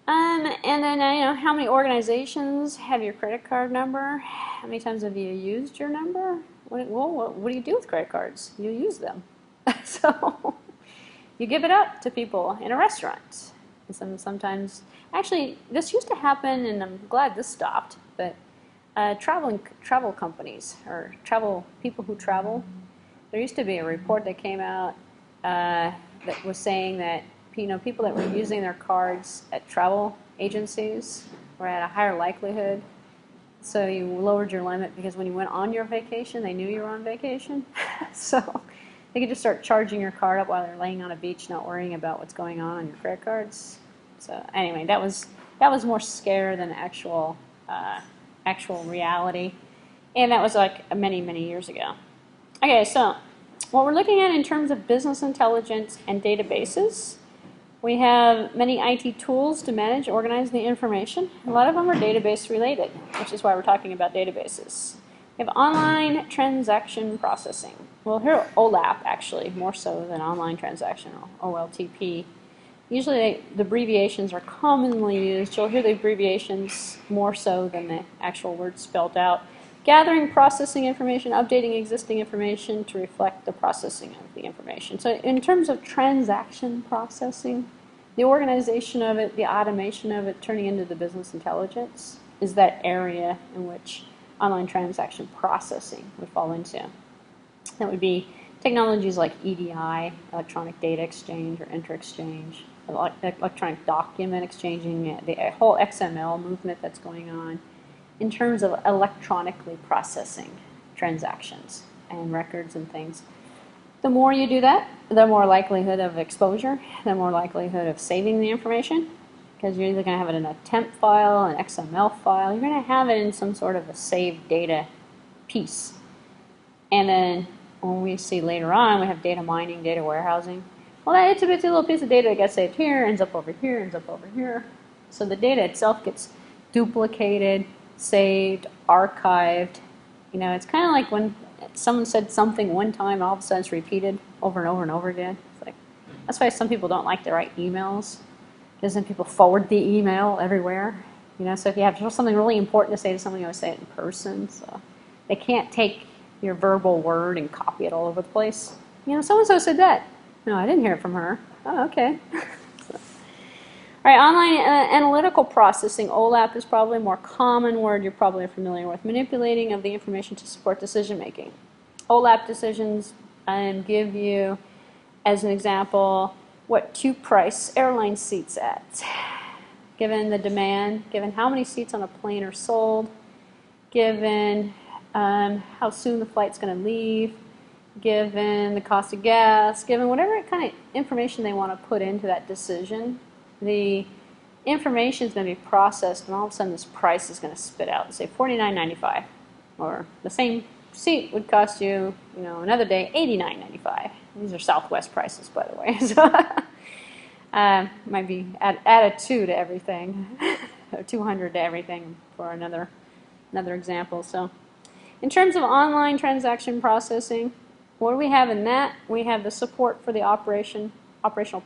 And then, how many organizations have your credit card number? How many times have you used your number? What do you do with credit cards? You use them. So you give it up to people in a restaurant. And sometimes, actually, this used to happen, and I'm glad this stopped, but travel companies, or people who travel, there used to be a report that came out that was saying that people that were using their cards at travel agencies were at a higher likelihood. So you lowered your limit because when you went on your vacation, they knew you were on vacation. So they could just start charging your card up while they're laying on a beach, not worrying about what's going on your credit cards. So anyway, that was more scare than actual reality, and that was like many, many years ago. Okay, so what we're looking at in terms of business intelligence and databases, we have many IT tools to manage, organize the information. A lot of them are database related, which is why we're talking about databases. We have online transaction processing. Well, here OLAP actually, more so than online transaction, or OLTP. Usually the abbreviations are commonly used. You'll hear the abbreviations more so than the actual words spelled out. Gathering, processing information, updating existing information to reflect the processing of the information. So in terms of transaction processing, the organization of it, the automation of it, turning into the business intelligence is that area in which online transaction processing would fall into. That would be technologies like EDI, electronic data exchange, or inter-exchange, electronic document exchanging, the whole XML movement that's going on in terms of electronically processing transactions and records and things. The more you do that, the more likelihood of exposure, the more likelihood of saving the information, because you're either going to have it in a temp file, an XML file, you're going to have it in some sort of a saved data piece. And then when we see later on, we have data mining, data warehousing. Well, it's a little piece of data that gets saved here, ends up over here, ends up over here. So the data itself gets duplicated, saved, archived. It's kind of like when someone said something one time and all of a sudden it's repeated over and over and over again. It's like, that's why some people don't like to write emails, because then people forward the email everywhere. So if you have something really important to say to someone, you always say it in person. So they can't take your verbal word and copy it all over the place. So-and-so said that. No, I didn't hear it from her. Oh, okay. All right, online analytical processing, OLAP is probably a more common word you're probably familiar with. Manipulating of the information to support decision making. OLAP decisions give you, as an example, what to price airline seats at, given the demand, given how many seats on a plane are sold, given how soon the flight's going to leave, given the cost of gas, given whatever kind of information they want to put into that decision. The information is going to be processed, and all of a sudden this price is going to spit out and say $49.95, or the same seat would cost you, another day $89.95. These are Southwest prices, by the way. So might be add a 2 to everything, or 200 to everything for another example. So in terms of online transaction processing, what do we have in that? We have the support for the operational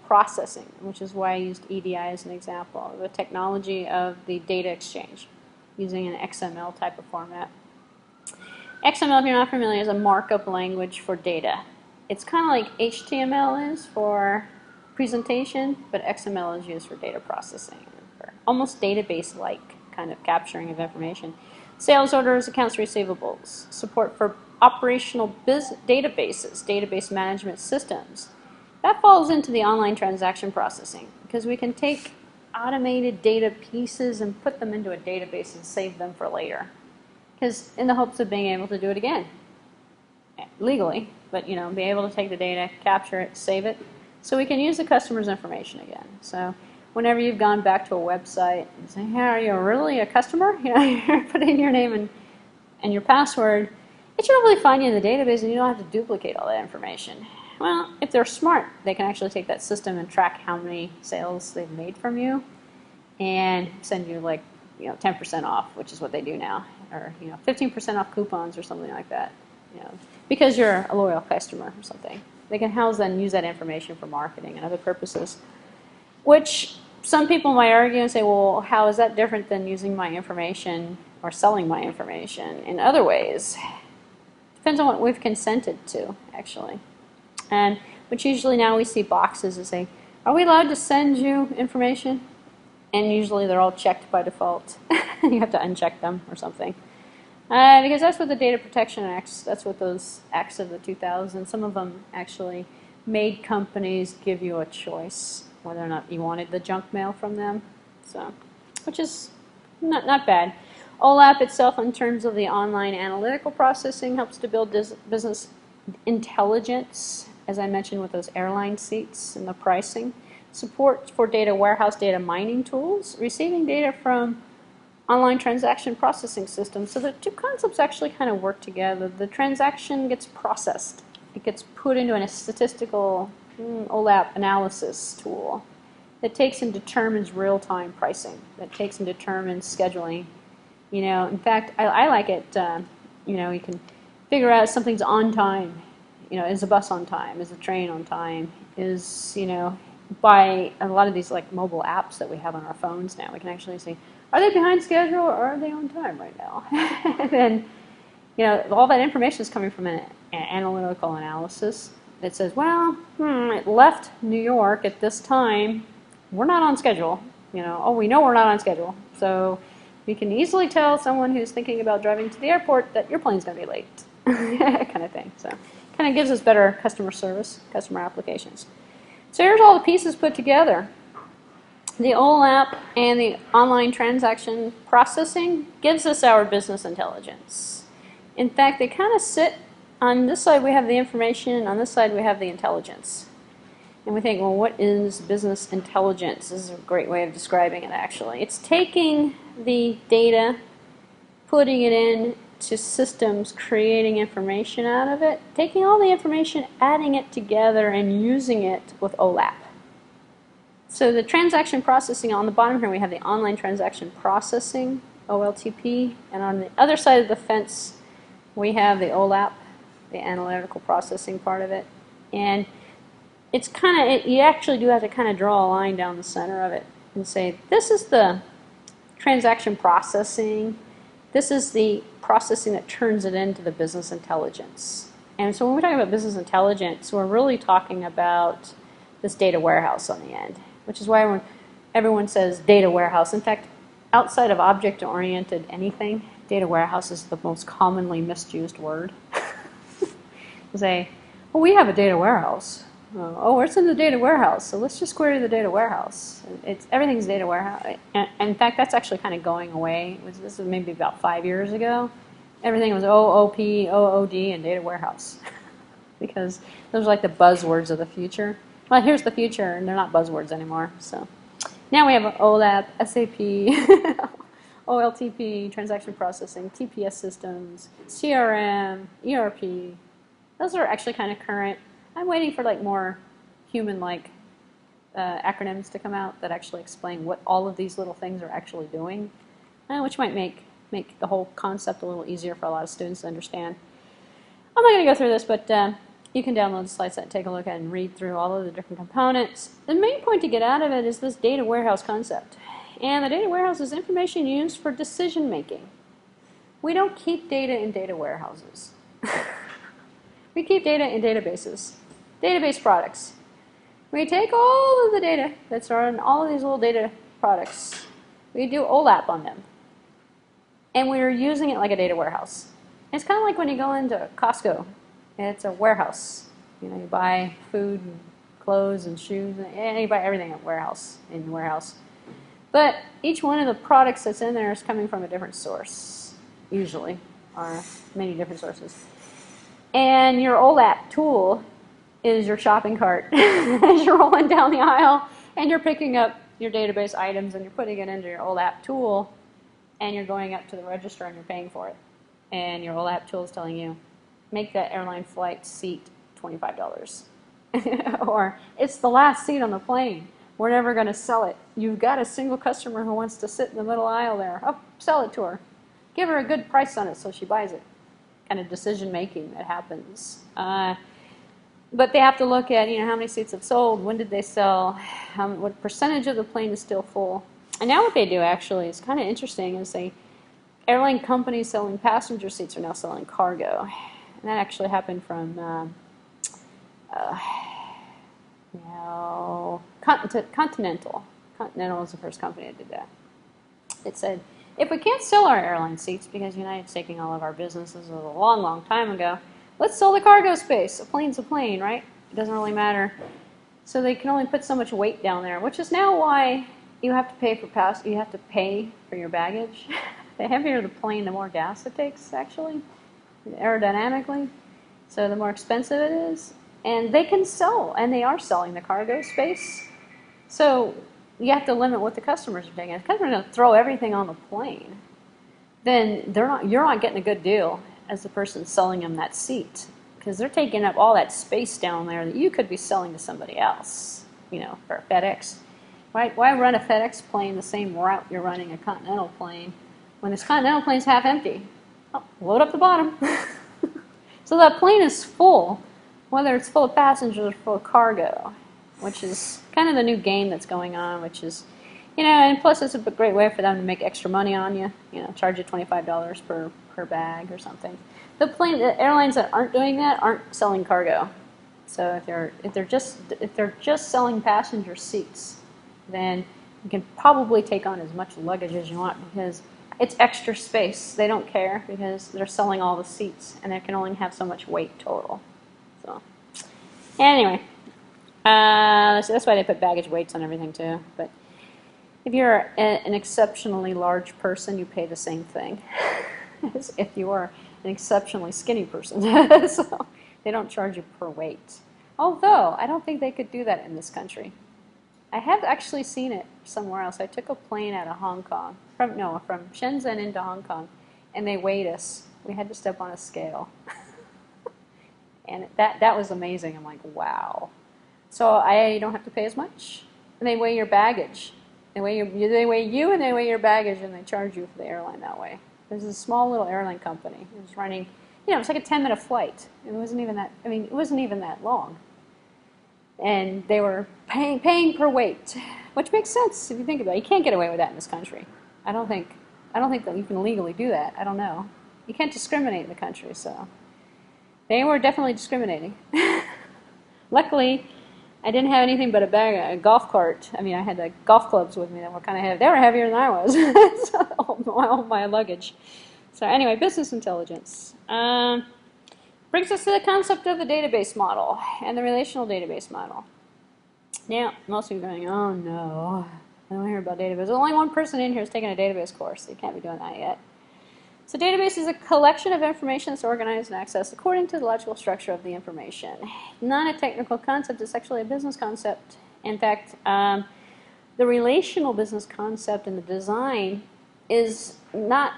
processing, which is why I used EDI as an example, the technology of the data exchange using an XML type of format. XML, if you're not familiar, is a markup language for data. It's kind of like HTML is for presentation, but XML is used for data processing, for almost database-like kind of capturing of information. Sales orders, accounts receivables, support for operational databases, database management systems. That falls into the online transaction processing, because we can take automated data pieces and put them into a database and save them for later, because in the hopes of being able to do it again legally, but be able to take the data, capture it, save it, so we can use the customer's information again. So whenever you've gone back to a website and say, hey, are you really a customer? You put in your name and your password, it should hopefully find you in the database and you don't have to duplicate all that information. Well, if they're smart, they can actually take that system and track how many sales they've made from you and send you 10% off, which is what they do now, or 15% off coupons or something like that. Because you're a loyal customer or something. They can house that and use that information for marketing and other purposes, which some people might argue and say, well, how is that different than using my information or selling my information in other ways? Depends on what we've consented to, actually. And which usually now we see boxes that say, are we allowed to send you information? And usually they're all checked by default. You have to uncheck them or something. Because that's what the Data Protection Acts, that's what those acts of the 2000s, some of them actually made companies give you a choice whether or not you wanted the junk mail from them. So, which is not bad. OLAP itself, in terms of the online analytical processing, helps to build business intelligence, as I mentioned with those airline seats and the pricing. Support for data warehouse data mining tools, receiving data from online transaction processing systems. So the two concepts actually kind of work together. The transaction gets processed. It gets put into a statistical OLAP analysis tool that takes and determines real-time pricing, that takes and determines scheduling. You know, in fact, I like it, you know, you can figure out if something's on time. You know, is the bus on time? Is the train on time? Is, you know, by a lot of these like mobile apps that we have on our phones now, we can actually see, are they behind schedule or are they on time right now? And then, you know, all that information is coming from an analytical analysis that says, well, it left New York at this time. We're not on schedule. You know, oh, we know we're not on schedule. So we can easily tell someone who's thinking about driving to the airport that your plane's going to be late, kind of thing. So kind of gives us better customer service, customer applications. So here's all the pieces put together. The OLAP and the online transaction processing gives us our business intelligence. In fact, they kind of sit on this side we have the information, on this side we have the intelligence. And we think, well, what is business intelligence? This is a great way of describing it, actually. It's taking the data, putting it into systems, creating information out of it, taking all the information, adding it together, and using it with OLAP. So the transaction processing, on the bottom here we have the online transaction processing, OLTP, and on the other side of the fence we have the OLAP, the analytical processing part of it. And it's kind of, you actually do have to kind of draw a line down the center of it and say, this is the transaction processing, this is the processing that turns it into the business intelligence. And so when we're talking about business intelligence, we're really talking about this data warehouse on the end, which is why everyone says data warehouse. In fact, outside of object-oriented anything, data warehouse is the most commonly misused word. You say, well, we have a data warehouse. Oh, it's in the data warehouse, so let's just query the data warehouse. Everything's data warehouse. And in fact, that's actually kind of going away. This was maybe about 5 years ago. Everything was OOP, OOD, and data warehouse. Because those are like the buzzwords of the future. Well, here's the future, and they're not buzzwords anymore. So now we have OLAP, SAP, OLTP, transaction processing, TPS systems, CRM, ERP. Those are actually kind of current. I'm waiting for like more human-like acronyms to come out that actually explain what all of these little things are actually doing, which might make the whole concept a little easier for a lot of students to understand. I'm not going to go through this, but you can download the slide set and take a look at it and read through all of the different components. The main point to get out of it is this data warehouse concept. And the data warehouse is information used for decision making. We don't keep data in data warehouses. We keep data in databases, database products. We take all of the data that's on all of these little data products. We do OLAP on them. And we're using it like a data warehouse. It's kind of like when you go into Costco. It's a warehouse. You know, you buy food and clothes and shoes, and you buy everything at in the warehouse. But each one of the products that's in there is coming from a different source, usually, or many different sources. And your OLAP tool is your shopping cart as you're rolling down the aisle and you're picking up your database items and you're putting it into your OLAP tool and you're going up to the register and you're paying for it. And your OLAP tool is telling you, make that airline flight seat $25. Or it's the last seat on the plane. We're never going to sell it. You've got a single customer who wants to sit in the middle aisle there. Oh, sell it to her. Give her a good price on it so she buys it. Kind of decision making that happens. But they have to look at, you know, how many seats have sold, when did they sell, what percentage of the plane is still full. And now what they do actually is kind of interesting is airline companies selling passenger seats are now selling cargo. And that actually happened from Continental. Continental was the first company that did that. It said, if we can't sell our airline seats because United's taking all of our businesses a long, long time ago, let's sell the cargo space. A plane's a plane, right? It doesn't really matter. So they can only put so much weight down there, which is now why you have to pay for your baggage. The heavier the plane, the more gas it takes, actually, aerodynamically. So the more expensive it is. And they can sell, and they are selling the cargo space. So you have to limit what the customers are taking. If the customers are going to throw everything on the plane, then you're not getting a good deal as the person selling them that seat, because they're taking up all that space down there that you could be selling to somebody else, for FedEx. Why run a FedEx plane the same route you're running a Continental plane when this Continental plane's half empty? Oh, load up the bottom. So that plane is full, whether it's full of passengers or full of cargo, which is kind of the new game that's going on, which is, and plus it's a great way for them to make extra money on you, charge you $25 per bag or something. The airlines that aren't doing that aren't selling cargo. So if they're just selling passenger seats, then you can probably take on as much luggage as you want because it's extra space. They don't care because they're selling all the seats and they can only have so much weight total. So anyway, so that's why they put baggage weights on everything too. But if you're an exceptionally large person, you pay the same thing as if you are an exceptionally skinny person. So they don't charge you per weight. Although I don't think they could do that in this country. I have actually seen it somewhere else. I took a plane out of Hong Kong, from Shenzhen into Hong Kong, and they weighed us. We had to step on a scale. And that was amazing. I'm like, wow. So I don't have to pay as much. And they weigh your baggage. They weigh you and they weigh your baggage, and they charge you for the airline that way. There's a small little airline company. It was running, it's like a 10-minute flight. It wasn't even that long. And they were paying per weight, which makes sense if you think about it. You can't get away with that in this country. I don't think that you can legally do that. I don't know. You can't discriminate in the country, so they were definitely discriminating. Luckily, I didn't have anything but a golf cart. I had the golf clubs with me that were kind of heavy. They were heavier than I was. So, all my luggage. So anyway, business intelligence. Brings us to the concept of the database model and the relational database model. Now, most of you are going, oh no, I don't hear about database. There's only one person in here who's taking a database course, so you can't be doing that yet. So database is a collection of information that's organized and accessed according to the logical structure of the information. Not a technical concept, it's actually a business concept. In fact, the relational business concept and the design is not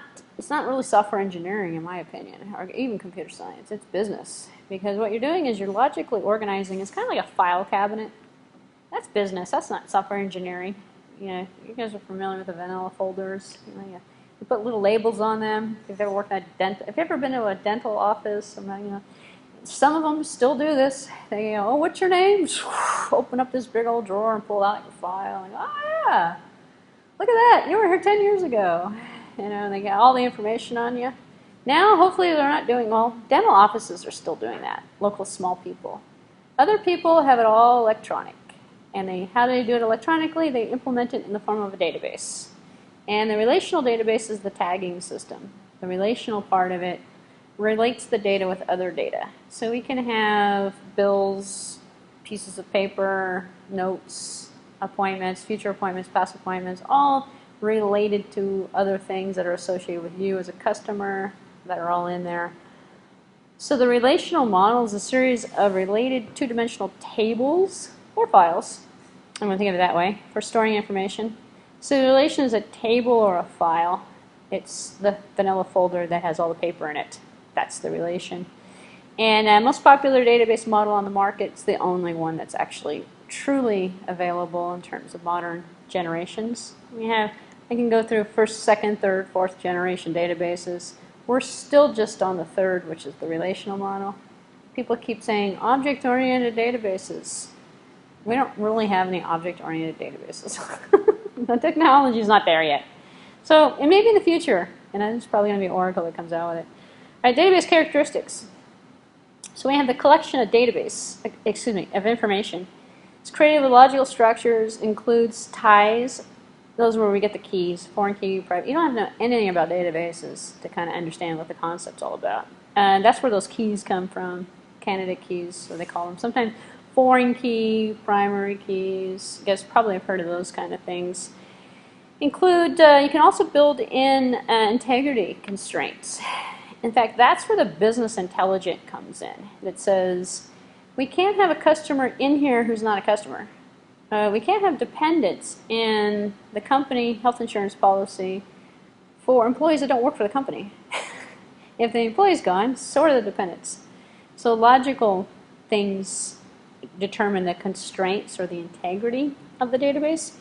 really software engineering, in my opinion, or even computer science. It's business. Because what you're doing is you're logically organizing. It's kind of like a file cabinet. That's business. That's not software engineering. You guys are familiar with the vanilla folders. You put little labels on them. If you've ever worked at if you've ever been to a dental office, some of them still do this. They go, oh, what's your name? Open up this big old drawer and pull out your file. And go, oh, yeah. Look at that. You were here 10 years ago. They get all the information on you. Now, hopefully they're not doing, dental offices are still doing that, local small people. Other people have it all electronic. And how do they do it electronically? They implement it in the form of a database. And the relational database is the tagging system. The relational part of it relates the data with other data. So we can have bills, pieces of paper, notes, appointments, future appointments, past appointments, all related to other things that are associated with you as a customer that are all in there. So the relational model is a series of related two-dimensional tables or files, I'm going to think of it that way, for storing information. So the relation is a table or a file. It's the vanilla folder that has all the paper in it. That's the relation. And most popular database model on the market, it's the only one that's actually truly available in terms of modern generations. I can go through first, second, third, fourth generation databases. We're still just on the third, which is the relational model. People keep saying object-oriented databases. We don't really have any object-oriented databases. The technology is not there yet. So it may be in the future, and it's probably going to be Oracle that comes out with it. All right, database characteristics. So we have the collection of of information. It's created with logical structures, includes ties. Those are where we get the keys, foreign key, private. You don't have to know anything about databases to kind of understand what the concept's all about. And that's where those keys come from, candidate keys, so they call them. Sometimes foreign key, primary keys. You guys probably have heard of those kind of things. Include, you can also build in integrity constraints. In fact, that's where the business intelligence comes in. That says, we can't have a customer in here who's not a customer. We can't have dependents in the company health insurance policy for employees that don't work for the company. If the employee's gone, so are the dependents. So logical things determine the constraints or the integrity of the database.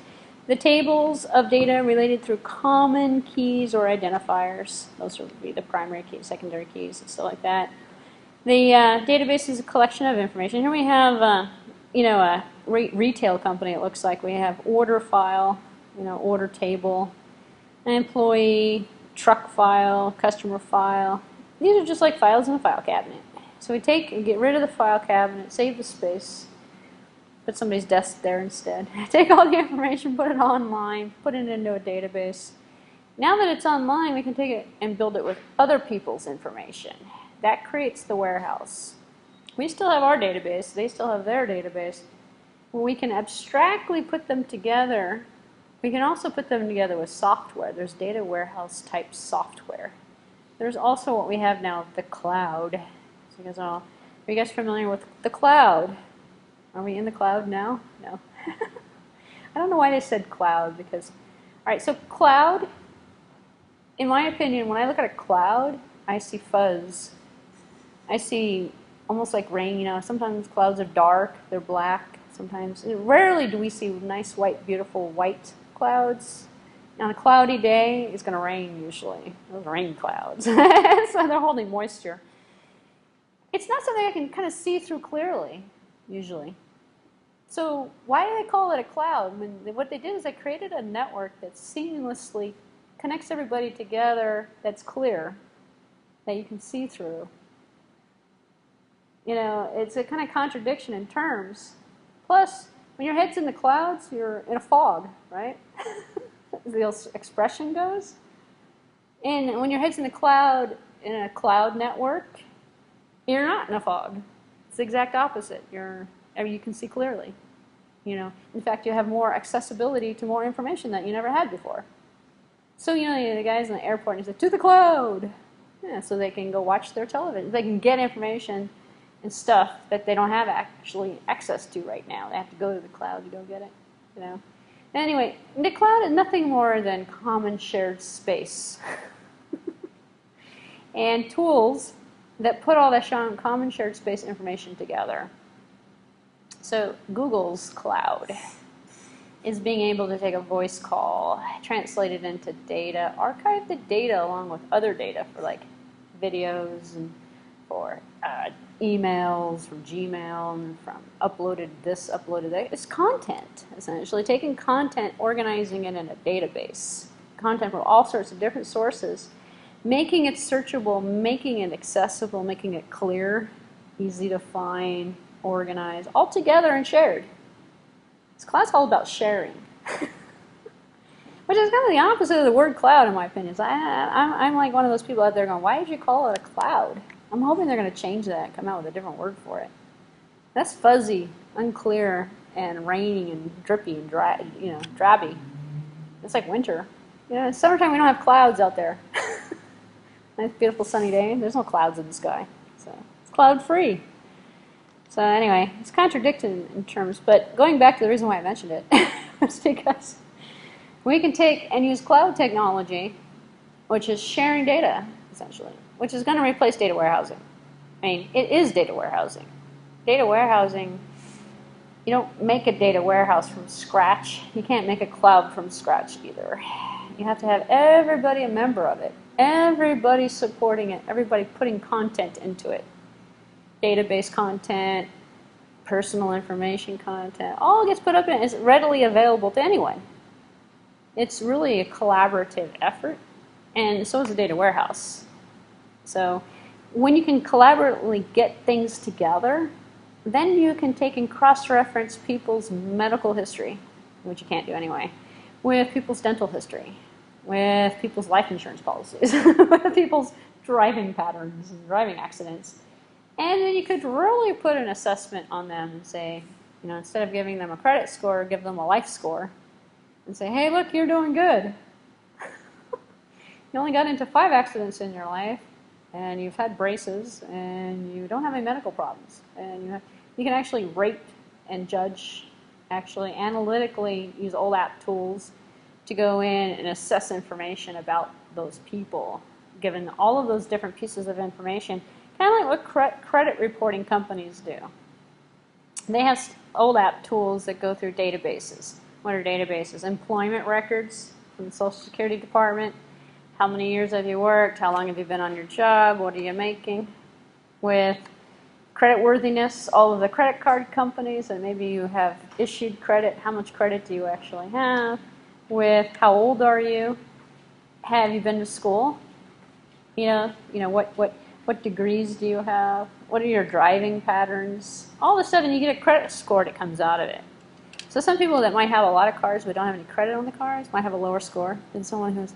The tables of data related through common keys or identifiers. Those would be the primary keys, secondary keys, and stuff like that. The database is a collection of information. Here we have, a retail company. It looks like we have order file, order table, employee, truck file, customer file. These are just like files in a file cabinet. So we take and get rid of the file cabinet, save the space, put somebody's desk there instead. Take all the information, put it online, put it into a database. Now that it's online, we can take it and build it with other people's information. That creates the warehouse. We still have our database, they still have their database. When we can abstractly put them together, we can also put them together with software. There's data warehouse type software. There's also what we have now, the cloud. So are you guys familiar with the cloud? Are we in the cloud now? No. I don't know why they said cloud because, all right, so cloud, in my opinion, when I look at a cloud, I see fuzz. I see almost like rain, sometimes clouds are dark, they're black, sometimes, rarely do we see nice white, beautiful white clouds. On a cloudy day, it's going to rain usually. Those are rain clouds. So they're holding moisture. It's not something I can kind of see through clearly, usually. So why do they call it a cloud? What they did is they created a network that seamlessly connects everybody together that's clear, that you can see through. It's a kind of contradiction in terms. Plus, when your head's in the clouds, you're in a fog, right? As the expression goes. And when your head's in the cloud, in a cloud network, you're not in a fog. It's the exact opposite. You can see clearly. In fact, you have more accessibility to more information that you never had before. So, the guys in the airport, and say, to the cloud. Yeah, so they can go watch their television. They can get information and stuff that they don't have actually access to right now. They have to go to the cloud to go get it, Anyway, the cloud is nothing more than common shared space. And tools that put all that common shared space information together. So Google's cloud is being able to take a voice call, translate it into data, archive the data along with other data for like videos and for emails from Gmail and from uploaded this, uploaded that. It's content, essentially. Taking content, organizing it in a database. Content from all sorts of different sources. Making it searchable, making it accessible, making it clear, easy to find, organize, all together and shared. This cloud's all about sharing. Which is kind of the opposite of the word cloud, in my opinion. I'm like one of those people out there going, why did you call it a cloud? I'm hoping they're going to change that and come out with a different word for it. That's fuzzy, unclear, and raining and drippy and dry, drabby. It's like winter. It's summertime, we don't have clouds out there. Nice, beautiful, sunny day. There's no clouds in the sky. So it's cloud-free. So anyway, it's contradicted in terms, but going back to the reason why I mentioned it, is because we can take and use cloud technology, which is sharing data, essentially, which is going to replace data warehousing. I mean, it is data warehousing. Data warehousing, you don't make a data warehouse from scratch. You can't make a cloud from scratch either. You have to have everybody a member of it. Everybody supporting it. Everybody putting content into it. Database content, personal information content, all gets put up in it. It's readily available to anyone. It's really a collaborative effort, and so is a data warehouse. So when you can collaboratively get things together, then you can take and cross-reference people's medical history, which you can't do anyway, with people's dental history, with people's life insurance policies, with people's driving patterns and driving accidents. And then you could really put an assessment on them and say, you know, instead of giving them a credit score, give them a life score and say, hey, look, you're doing good. You only got into 5 accidents in your life, and you've had braces, and you don't have any medical problems. And you can actually rate and judge, actually analytically use OLAP tools to go in and assess information about those people, given all of those different pieces of information, kind of like what credit reporting companies do. They have OLAP tools that go through databases. What are databases? Employment records from the Social Security Department. How many years have you worked? How long have you been on your job? What are you making? With creditworthiness, all of the credit card companies, and maybe you have issued credit. How much credit do you actually have? With how old are you? Have you been to school? You know what degrees do you have? What are your driving patterns? All of a sudden, you get a credit score that comes out of it. So some people that might have a lot of cards but don't have any credit on the cards might have a lower score than someone who's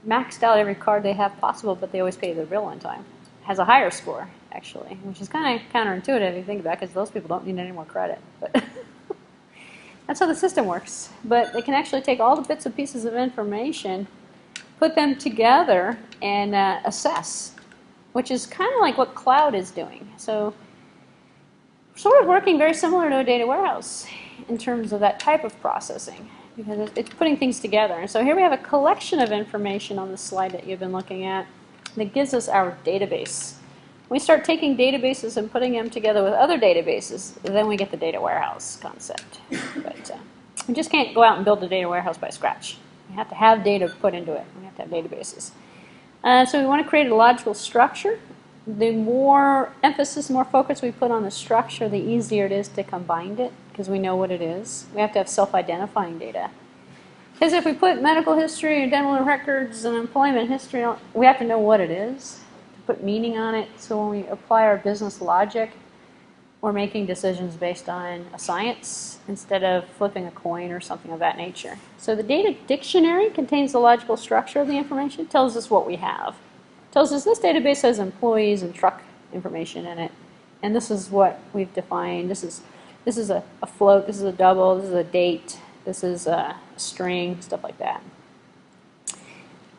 maxed out every card they have possible, but they always pay their bill on time. Has a higher score, actually, which is kind of counterintuitive if you think about it, because those people don't need any more credit. But that's how the system works. But they can actually take all the bits and pieces of information, put them together, and assess, which is kind of like what cloud is doing. So sort of working very similar to a data warehouse in terms of that type of processing, because it's putting things together. And so here we have a collection of information on the slide that you've been looking at that gives us our database. We start taking databases and putting them together with other databases, then we get the data warehouse concept. But we just can't go out and build a data warehouse by scratch. We have to have data put into it. We have to have databases. So we want to create a logical structure. The more emphasis, more focus we put on the structure, the easier it is to combine it, because we know what it is. We have to have self-identifying data. Because if we put medical history, dental records, and employment history, we have to know what it is, to put meaning on it. So when we apply our business logic, we're making decisions based on a science instead of flipping a coin or something of that nature. So the data dictionary contains the logical structure of the information, tells us what we have. Tells us this database has employees and truck information in it, and this is what we've defined. This is a float, this is a double, this is a date, this is a string, stuff like that.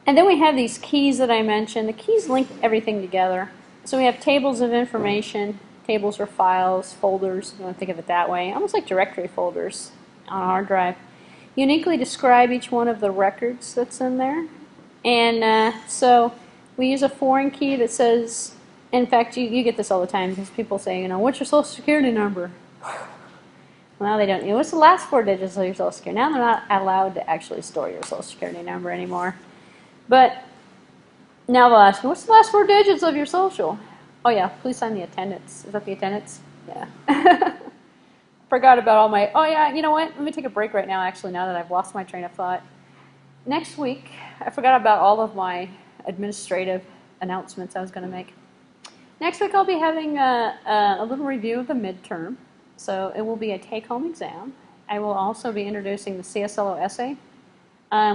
And then we have these keys that I mentioned. The keys link everything together. So we have tables of information, tables or files, folders, if you want to think of it that way, almost like directory folders on a hard drive. Uniquely describe each one of the records that's in there. And so we use a foreign key that says, in fact, you get this all the time, because people say, you know, what's your Social Security number? Well, they don't. You know, what's the last 4 digits of your Social Security? Now they're not allowed to actually store your Social Security number anymore. But now they'll ask you, what's the last 4 digits of your Social? Oh yeah, please sign the attendance. Is that the attendance? Yeah. Forgot about all my, oh yeah, you know what? Let me take a break right now, actually, now that I've lost my train of thought. Next week, I forgot about all of my administrative announcements I was going to make. Next week I'll be having a little review of the midterm. So it will be a take-home exam. I will also be introducing the CSLO essay,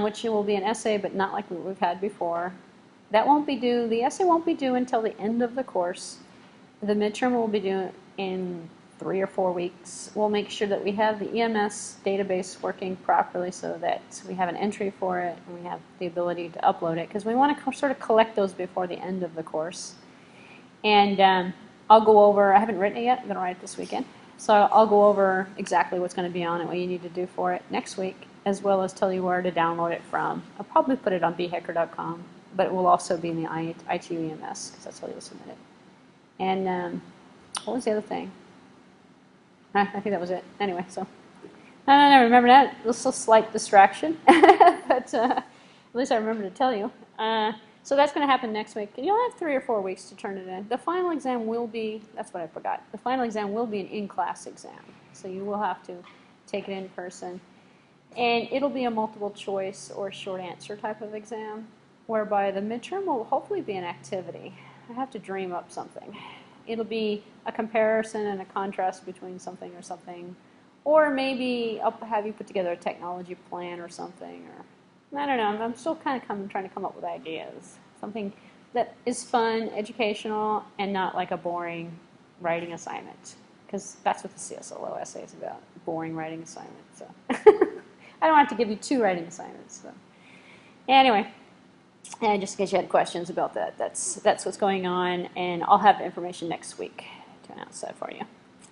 which will be an essay but not like what we've had before. That won't be due, the essay won't be due until the end of the course. The midterm will be due in 3 or 4 weeks. We'll make sure that we have the EMS database working properly so that we have an entry for it and we have the ability to upload it, because we want to sort of collect those before the end of the course. And I'll go over, I haven't written it yet, I'm going to write it this weekend. So I'll go over exactly what's going to be on it, what you need to do for it next week, as well as tell you where to download it from. I'll probably put it on bhacker.com, but it will also be in the ITU EMS, because that's how you'll submit it. And what was the other thing? I think that was it. Anyway, so I don't remember that. It was a slight distraction, but at least I remember to tell you. So that's going to happen next week. And you'll have 3 or 4 weeks to turn it in. The final exam will be, that's what I forgot, the final exam will be an in-class exam. So you will have to take it in person. And it'll be a multiple choice or short answer type of exam, whereby the midterm will hopefully be an activity. I have to dream up something. It'll be a comparison and a contrast between something or something. Or maybe I'll have you put together a technology plan or something. Or I don't know. I'm still kind of trying to come up with ideas. Something that is fun, educational, and not like a boring writing assignment. Because that's what the CSLO essay is about, boring writing assignments. So I don't have to give you 2 writing assignments. So anyway, and just in case you had questions about that, that's what's going on, and I'll have information next week to announce that for you.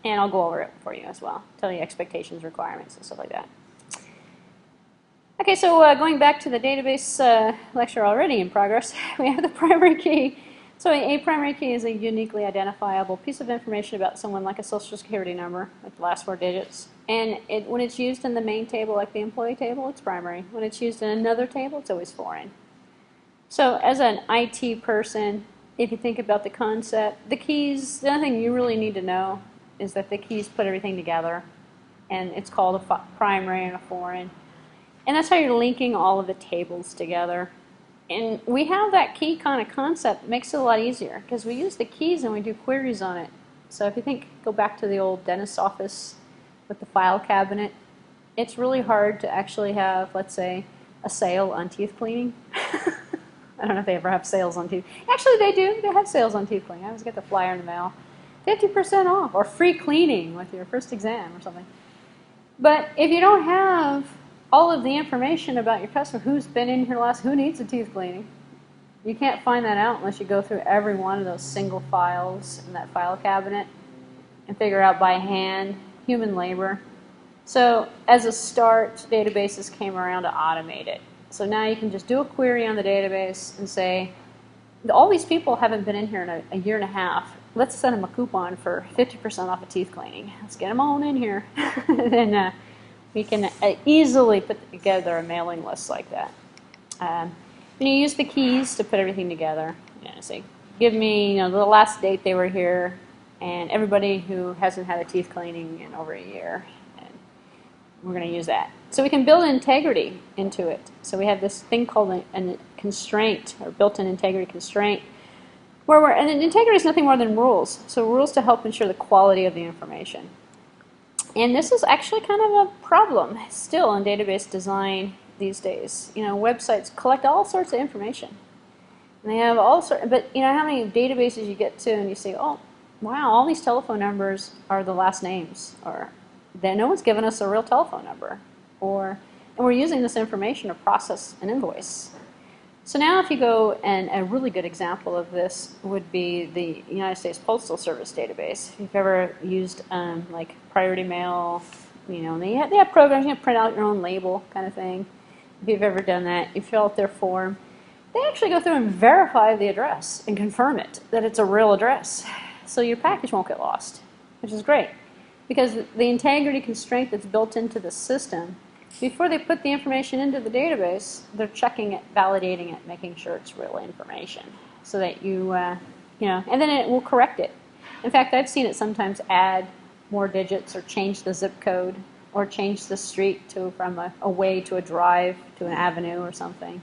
And I'll go over it for you as well, tell you expectations, requirements, and stuff like that. Okay, so going back to the database lecture already in progress, we have the primary key. So a primary key is a uniquely identifiable piece of information about someone, like a social security number, like the last 4 digits. And when it's used in the main table, like the employee table, it's primary. When it's used in another table, it's always foreign. So as an IT person, if you think about the concept, the keys, the only thing you really need to know is that the keys put everything together. And it's called a primary and a foreign. And that's how you're linking all of the tables together. And we have that key kind of concept. It makes it a lot easier because we use the keys and we do queries on it. So if you go back to the old dentist's office with the file cabinet, it's really hard to actually have, let's say, a sale on teeth cleaning. I don't know if they ever have sales on teeth. Actually, they do. They have sales on teeth cleaning. I always get the flyer in the mail. 50% off or free cleaning with your first exam or something. But if you don't have all of the information about your customer, who's been in here last, who needs a teeth cleaning, you can't find that out unless you go through every one of those single files in that file cabinet and figure out by hand, human labor. So as a start, databases came around to automate it. So now you can just do a query on the database and say, all these people haven't been in here in a year and a half. Let's send them a coupon for 50% off of teeth cleaning. Let's get them all in here. And we can easily put together a mailing list like that. And you use the keys to put everything together. Say, give me the last date they were here, and everybody who hasn't had a teeth cleaning in over a year. And we're going to use that. So we can build integrity into it. So we have this thing called a constraint, or built-in integrity constraint, and integrity is nothing more than rules. So rules to help ensure the quality of the information. And this is actually kind of a problem still in database design these days. Websites collect all sorts of information. And they have all sorts, but how many databases you get to and you say, oh, wow, all these telephone numbers are the last names, or then no one's given us a real telephone number, and we're using this information to process an invoice. So now if you go, and a really good example of this would be the United States Postal Service database. If you've ever used like Priority Mail, they have programs, you can print out your own label kind of thing. If you've ever done that, you fill out their form. They actually go through and verify the address and confirm it, that it's a real address. So your package won't get lost, which is great. Because the integrity constraint that's built into the system, before they put the information into the database, they're checking it, validating it, making sure it's real information. So that and then it will correct it. In fact, I've seen it sometimes add more digits or change the zip code or change the street from a way to a drive to an avenue or something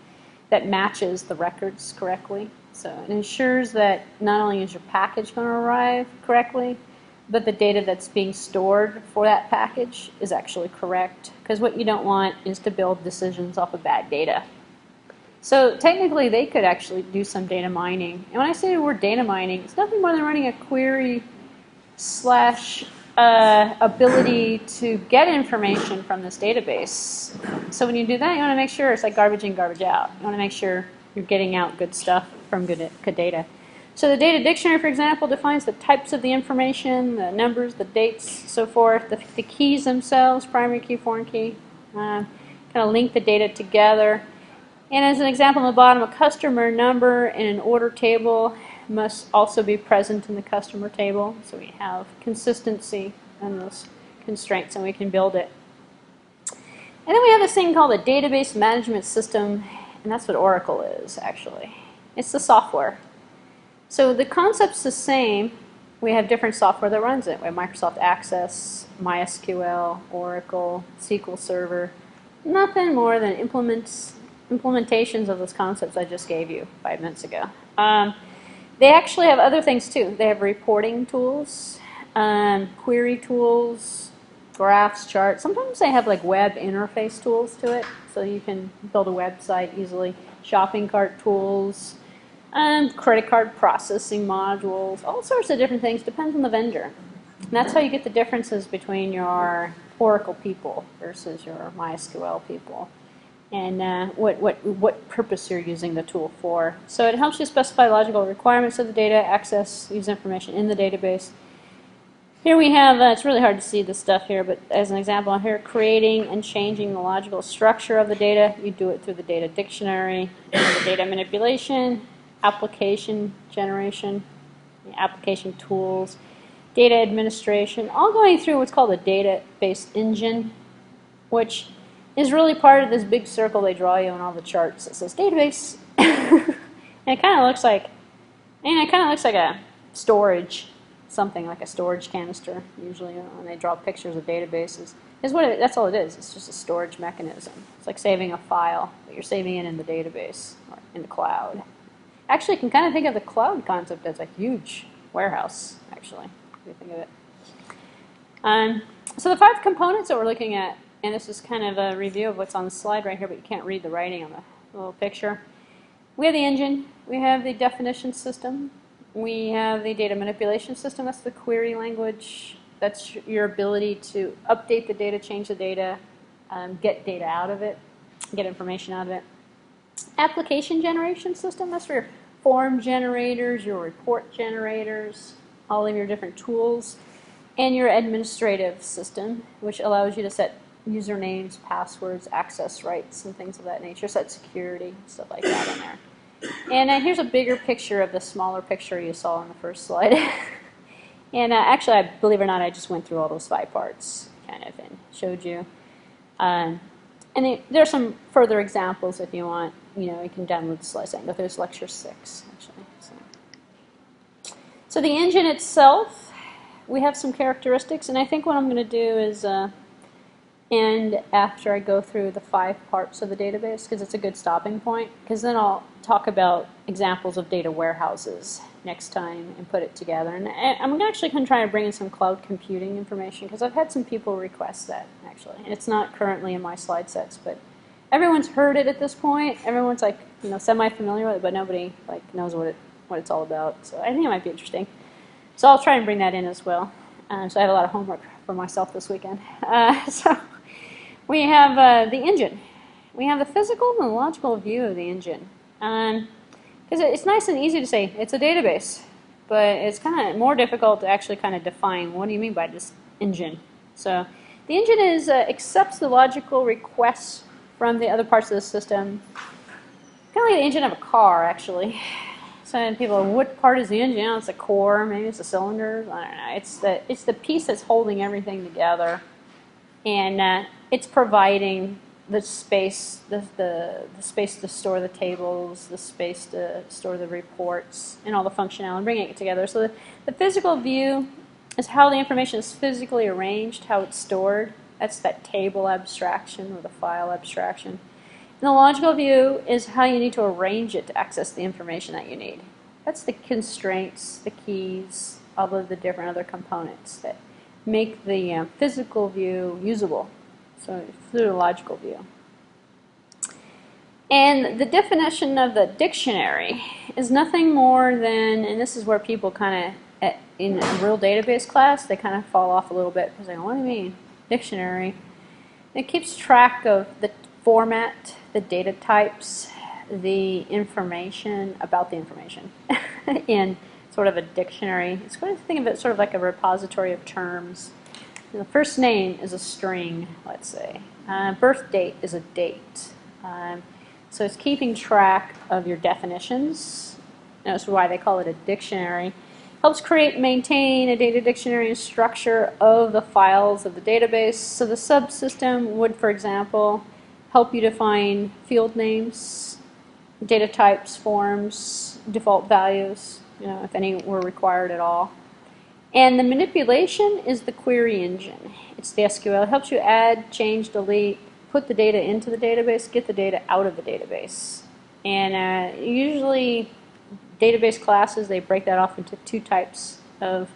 that matches the records correctly. So it ensures that not only is your package going to arrive correctly, but the data that's being stored for that package is actually correct. Because what you don't want is to build decisions off of bad data. So technically, they could actually do some data mining. And when I say the word data mining, it's nothing more than running a query / ability to get information from this database. So when you do that, you want to make sure it's like garbage in, garbage out. You want to make sure you're getting out good stuff from good data. So the data dictionary, for example, defines the types of the information, the numbers, the dates, so forth, the keys themselves, primary key, foreign key, kind of link the data together. And as an example on the bottom, a customer number in an order table must also be present in the customer table. So we have consistency and those constraints, and we can build it. And then we have this thing called a database management system, and that's what Oracle is, actually. It's the software. So the concept's the same. We have different software that runs it. We have Microsoft Access, MySQL, Oracle, SQL Server. Nothing more than implementations of those concepts I just gave you 5 minutes ago. They actually have other things too. They have reporting tools, query tools, graphs, charts. Sometimes they have like web interface tools to it, so you can build a website easily. Shopping cart tools, credit card processing modules, all sorts of different things. Depends on the vendor. And that's how you get the differences between your Oracle people versus your MySQL people, and what purpose you're using the tool for. So it helps you specify logical requirements of the data, access, use information in the database. Here we have, it's really hard to see this stuff here, but as an example here, creating and changing the logical structure of the data. You do it through the data dictionary, and the data manipulation, application generation, application tools, data administration, all going through what's called a database engine, which is really part of this big circle they draw you on all the charts that says database. And it kind of looks like, a storage, something like a storage canister, usually when they draw pictures of databases. That's all it is. It's just a storage mechanism. It's like saving a file, but you're saving it in the database or in the cloud. Actually, you can kind of think of the cloud concept as a huge warehouse, actually, if you think of it. So the 5 components that we're looking at, and this is kind of a review of what's on the slide right here, but you can't read the writing on the little picture. We have the engine, we have the definition system, we have the data manipulation system, that's the query language, that's your ability to update the data, change the data, get data out of it, get information out of it. Application generation system, that's for your form generators, your report generators, all of your different tools, and your administrative system, which allows you to set usernames, passwords, access rights, and things of that nature, set security, stuff like that in there. And here's a bigger picture of the smaller picture you saw on the first slide. And actually, believe it or not, I just went through all those 5 parts, kind of, and showed you. And there are some further examples if you want. You can download the slides. I can go through this lecture 6, actually. So the engine itself, we have some characteristics, and I think what I'm going to do is end after I go through the 5 parts of the database, because it's a good stopping point, because then I'll talk about examples of data warehouses next time and put it together. And I'm actually going to try to bring in some cloud computing information, because I've had some people request that, actually. And it's not currently in my slide sets, but everyone's heard it at this point. Everyone's like, semi-familiar with it, but nobody knows what it's all about. So I think it might be interesting. So I'll try and bring that in as well. So I have a lot of homework for myself this weekend. So we have the engine. We have the physical and the logical view of the engine. Because it's nice and easy to say it's a database, but it's kind of more difficult to actually kind of define what do you mean by this engine. So the engine accepts the logical requests from the other parts of the system, kind of like the engine of a car, actually. So people, what part is the engine? It's the core, maybe it's the cylinders. I don't know. It's the piece that's holding everything together, and it's providing the space, the space to store the tables, the space to store the reports, and all the functionality, bringing it together. So the physical view is how the information is physically arranged, how it's stored. That's that table abstraction or the file abstraction. And the logical view is how you need to arrange it to access the information that you need. That's the constraints, the keys, all of the different other components that make the physical view usable. So through the logical view. And the definition of the dictionary is nothing more than, and this is where people kind of, in a real database class, they kind of fall off a little bit because they go, what do you mean? Dictionary. It keeps track of the format, the data types, the information about the information in sort of a dictionary. It's going to think of it sort of like a repository of terms. The first name is a string, let's say. Birth date is a date. So it's keeping track of your definitions. That's why they call it a dictionary. Helps create and maintain a data dictionary and structure of the files of the database. So the subsystem would, for example, help you define field names, data types, forms, default values, if any were required at all. And the manipulation is the query engine. It's the SQL. It helps you add, change, delete, put the data into the database, get the data out of the database. And usually database classes, they break that off into two types of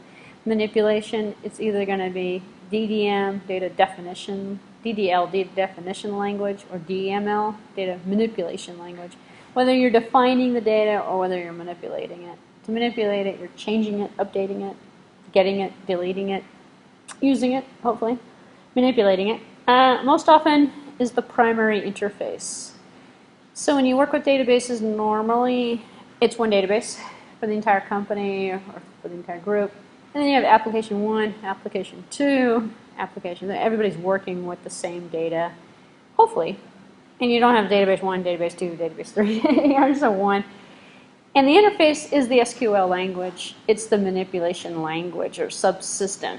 manipulation. It's either going to be DDM, data definition, DDL, data definition language, or DML, data manipulation language. Whether you're defining the data or whether you're manipulating it. To manipulate it, you're changing it, updating it, getting it, deleting it, using it, hopefully, manipulating it. Most often is the primary interface. So when you work with databases, normally it's one database for the entire company or for the entire group. And then you have application 1, application 2, application. Everybody's working with the same data, hopefully. And you don't have database 1, database 2, database 3. You're just a 1. And the interface is the SQL language. It's the manipulation language or subsystem.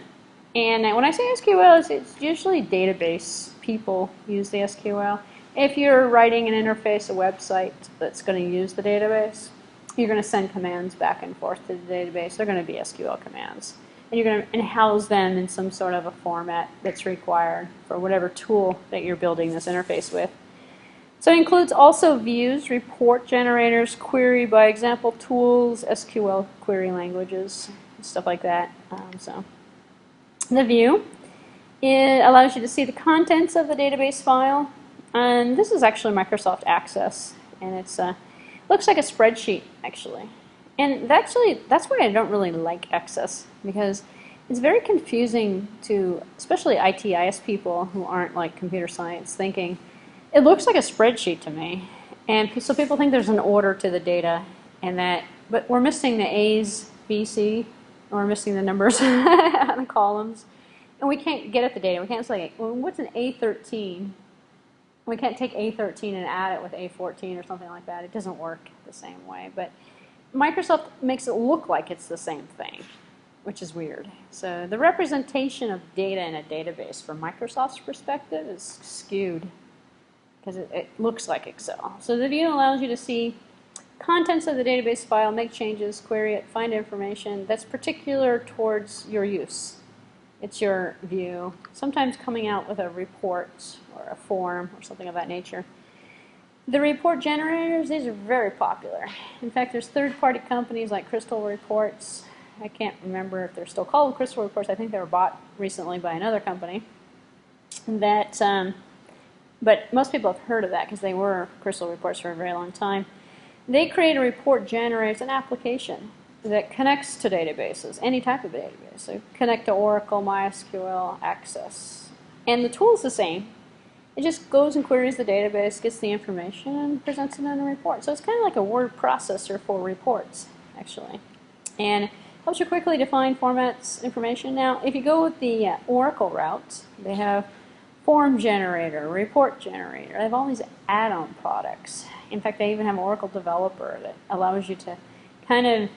And when I say SQL, it's usually database people use the SQL. If you're writing an interface, a website that's going to use the database, you're going to send commands back and forth to the database. They're going to be SQL commands. And you're going to house them in some sort of a format that's required for whatever tool that you're building this interface with. So it includes also views, report generators, query by example tools, SQL query languages, stuff like that. So the view, it allows you to see the contents of the database file. And this is actually Microsoft Access. And it's looks like a spreadsheet, actually. And that's why I don't really like Access, because it's very confusing to, especially ITIS people who aren't like computer science thinking. It looks like a spreadsheet to me. And so people think there's an order to the data, and but we're missing the A's, B, C, and we're missing the numbers on the columns. And we can't get at the data. We can't say, well, what's an A13? We can't take A13 and add it with A14 or something like that. It doesn't work the same way. But Microsoft makes it look like it's the same thing, which is weird. So the representation of data in a database from Microsoft's perspective is skewed because it looks like Excel. So the view allows you to see contents of the database file, make changes, query it, find information that's particular towards your use. It's your view, sometimes coming out with a report or a form or something of that nature. The report generators, these are very popular. In fact, there's third-party companies like Crystal Reports. I can't remember if they're still called Crystal Reports. I think they were bought recently by another company. But most people have heard of that because they were Crystal Reports for a very long time. They create a report generator. It's an application that connects to databases, any type of database. So connect to Oracle, MySQL, Access. And the tool's the same. It just goes and queries the database, gets the information, and presents it in a report. So it's kind of like a word processor for reports, actually. And helps you quickly define formats, information. Now, if you go with the Oracle route, they have form generator, report generator. They have all these add-on products. In fact, they even have Oracle Developer that allows you to kind of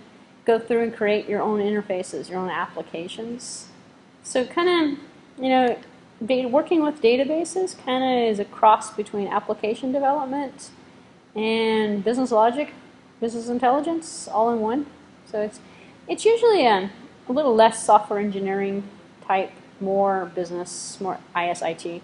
go through and create your own interfaces, your own applications. So kind of, working with databases kind of is a cross between application development and business logic, business intelligence, all in one. So it's usually a little less software engineering type, more business, more ISIT.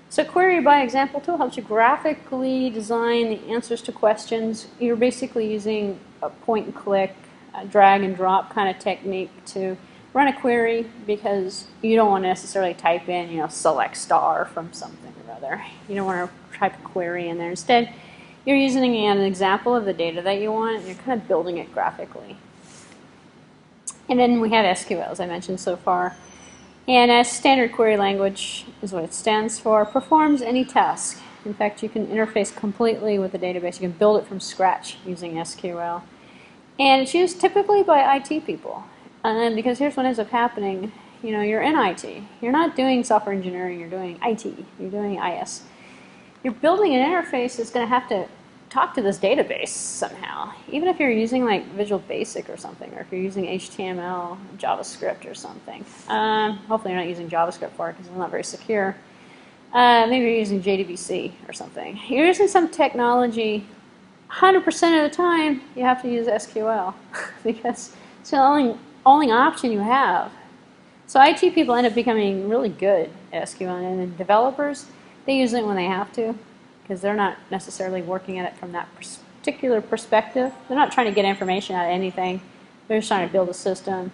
So query by example tool helps you graphically design the answers to questions. You're basically using a point and click, a drag and drop kind of technique to run a query because you don't want to necessarily type in, select star from something or other. You don't want to type a query in there. Instead, you're using an example of the data that you want, and you're kind of building it graphically. And then we have SQL, as I mentioned so far. And as standard query language is what it stands for, performs any task. In fact, you can interface completely with the database. You can build it from scratch using SQL. And it's used typically by IT people. Because here's what ends up happening. You're in IT. You're not doing software engineering. You're doing IT. You're doing IS. You're building an interface that's going to have to talk to this database somehow. Even if you're using like Visual Basic or something, or if you're using HTML, JavaScript or something. Hopefully you're not using JavaScript for it because it's not very secure. Maybe you're using JDBC or something. You're using some technology. 100% of the time, you have to use SQL because it's the only option you have. So IT people end up becoming really good at SQL, and then developers, they use it when they have to because they're not necessarily working at it from that particular perspective. They're not trying to get information out of anything. They're just trying to build a system.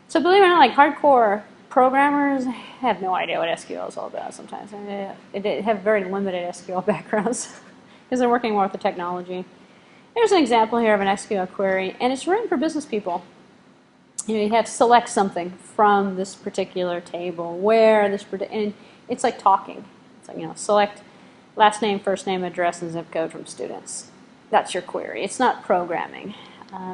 So believe it or not, like hardcore programmers have no idea what SQL is all about sometimes. They have very limited SQL backgrounds because they're working more with the technology. Here's an example here of an SQL query, and it's written for business people. You have to select something from this particular table, where this, and it's like talking. It's like, select last name, first name, address, and zip code from students. That's your query. It's not programming.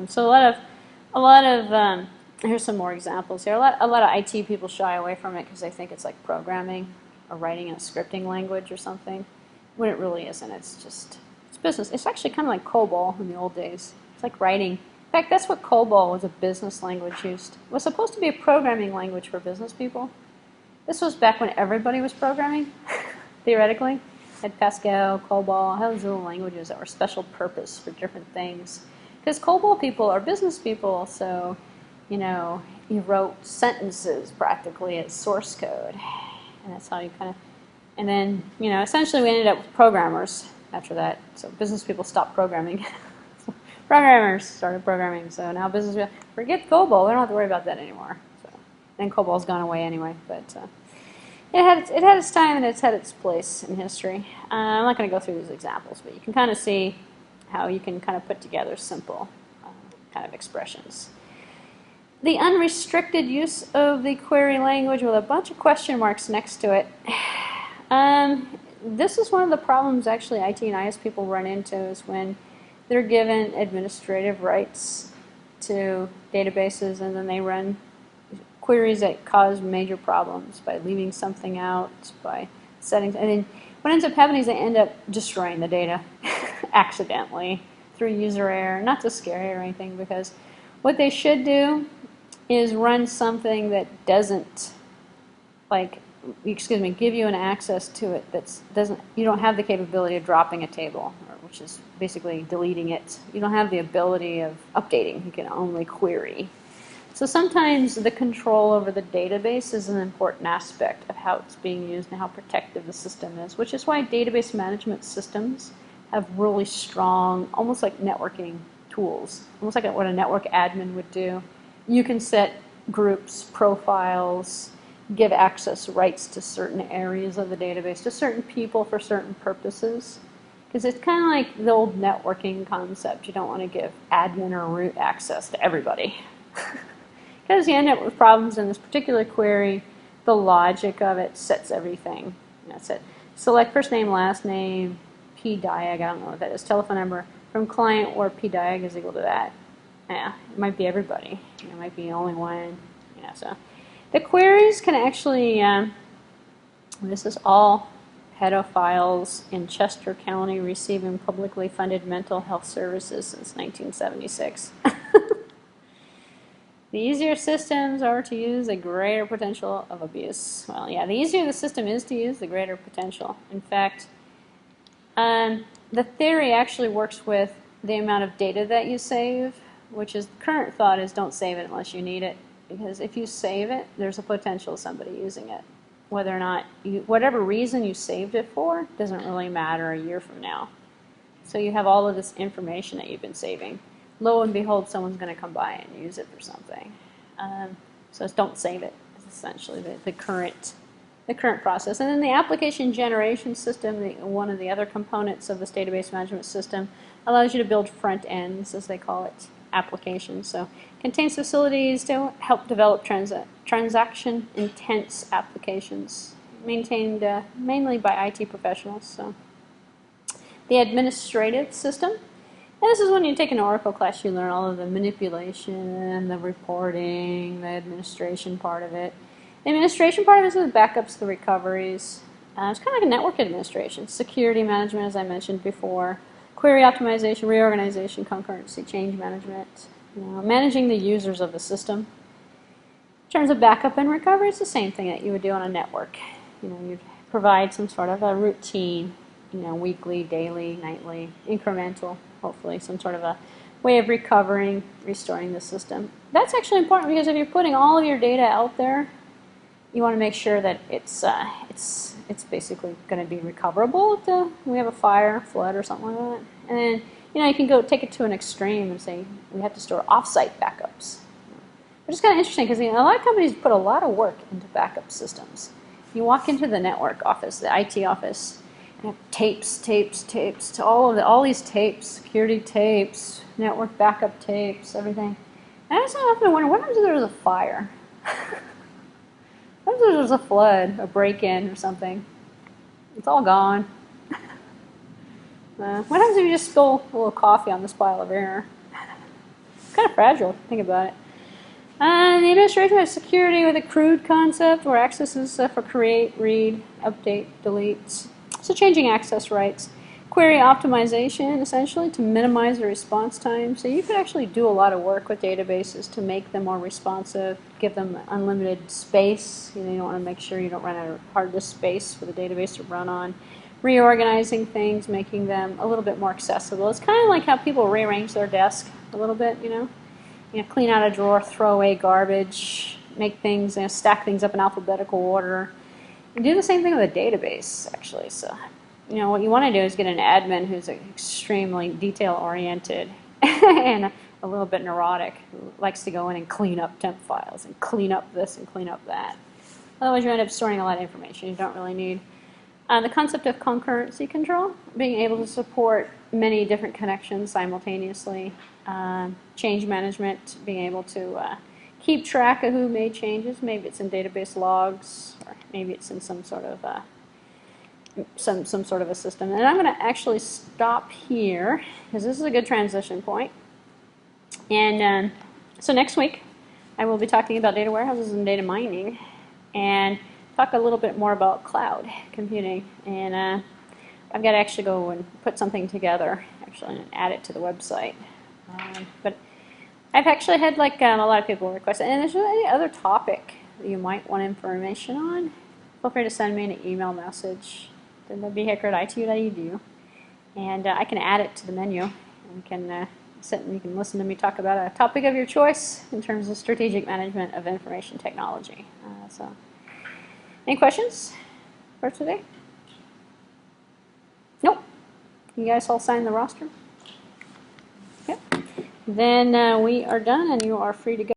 So a lot of here's some more examples here. A lot of IT people shy away from it because they think it's like programming or writing in a scripting language or something, when it really isn't. It's business. It's actually kind of like COBOL in the old days. It's like writing. In fact, that's what COBOL was, a business language used. It was supposed to be a programming language for business people. This was back when everybody was programming, theoretically. Had Pascal, COBOL, all these little languages that were special purpose for different things. Because COBOL people are business people, so you wrote sentences practically as source code, and that's how you kind of. And then essentially we ended up with programmers after that. So business people stopped programming. So programmers started programming. So now business people forget COBOL. We don't have to worry about that anymore. So then COBOL's gone away anyway, but. It had its time and it's had its place in history. I'm not going to go through these examples, but you can kind of see how you can kind of put together simple kind of expressions. The unrestricted use of the query language with a bunch of question marks next to it. This is one of the problems actually IT and IS people run into, is when they're given administrative rights to databases and then they run queries that cause major problems by leaving something out, by settings. And then what ends up happening is they end up destroying the data accidentally through user error. Not to scare you or anything, because what they should do is run something that doesn't, give you an access to it you don't have the capability of dropping a table, which is basically deleting it. You don't have the ability of updating. You can only query. So sometimes the control over the database is an important aspect of how it's being used and how protective the system is, which is why database management systems have really strong, almost like networking tools, almost like what a network admin would do. You can set groups, profiles, give access rights to certain areas of the database, to certain people for certain purposes. Because it's kind of like the old networking concept. You don't want to give admin or root access to everybody. Because you end up with problems in this particular query, the logic of it sets everything. That's it. Select first name, last name, pdiag, I don't know what that is, telephone number from client, where pdiag is equal to that. Yeah, it might be everybody. It might be only one. So the queries can actually, this is all pedophiles in Chester County receiving publicly funded mental health services since 1976. The easier systems are to use, the greater potential of abuse. Well, yeah, the easier the system is to use, the greater potential. In fact, the theory actually works with the amount of data that you save, which is, the current thought is don't save it unless you need it. Because if you save it, there's a potential of somebody using it. Whether or not, whatever reason you saved it for, doesn't really matter a year from now. So you have all of this information that you've been saving. Lo and behold, someone's going to come by and use it for something. So don't save it, is essentially the current process. And then the application generation system, one of the other components of this database management system, allows you to build front ends, as they call it, applications. So contains facilities to help develop transaction-intense applications, maintained mainly by IT professionals. So the administrative system. And this is when you take an Oracle class, you learn all of the manipulation, the reporting, the administration part of it. The administration part of it is the backups, the recoveries. It's kind of like a network administration. Security management, as I mentioned before. Query optimization, reorganization, concurrency, change management. Managing the users of the system. In terms of backup and recovery, it's the same thing that you would do on a network. You'd provide some sort of a routine, weekly, daily, nightly, incremental, hopefully, some sort of a way of recovering, restoring the system. That's actually important because if you're putting all of your data out there, you want to make sure that it's basically going to be recoverable if we have a fire, flood, or something like that. And then, you can go take it to an extreme and say we have to store off-site backups. Which is kind of interesting because a lot of companies put a lot of work into backup systems. You walk into the network office, the IT office, you have tapes, all these tapes, security tapes, network backup tapes, everything. And I just often wonder, what happens if there's a fire? What if there's a flood, a break-in or something? It's all gone. What happens if you just spill a little coffee on this pile of air? It's kind of fragile if you think about it. The administration has security with a crude concept where access is for create, read, update, delete. So changing access rights. Query optimization, essentially, to minimize the response time. So you could actually do a lot of work with databases to make them more responsive, give them unlimited space. You don't want to make sure you don't run out of hard disk space for the database to run on. Reorganizing things, making them a little bit more accessible. It's kind of like how people rearrange their desk a little bit, clean out a drawer, throw away garbage, make things, stack things up in alphabetical order. You do the same thing with a database, actually. So, what you want to do is get an admin who's extremely detail-oriented and a little bit neurotic, who likes to go in and clean up temp files and clean up this and clean up that. Otherwise, you end up storing a lot of information you don't really need. The concept of concurrency control, being able to support many different connections simultaneously. Change management, being able to keep track of who made changes. Maybe it's in database logs, or maybe it's in some sort of some sort of a system. And I'm going to actually stop here because this is a good transition point. And so next week, I will be talking about data warehouses and data mining, and talk a little bit more about cloud computing. And I've got to actually go and put something together, actually, and add it to the website. But I've actually had a lot of people request it. And if there's any other topic that you might want information on, feel free to send me an email message to bhickard@itu.edu, and I can add it to the menu. And you can sit and you can listen to me talk about a topic of your choice in terms of strategic management of information technology. Any questions for today? Nope. You guys all signed the roster? Yep. Then we are done, and you are free to go.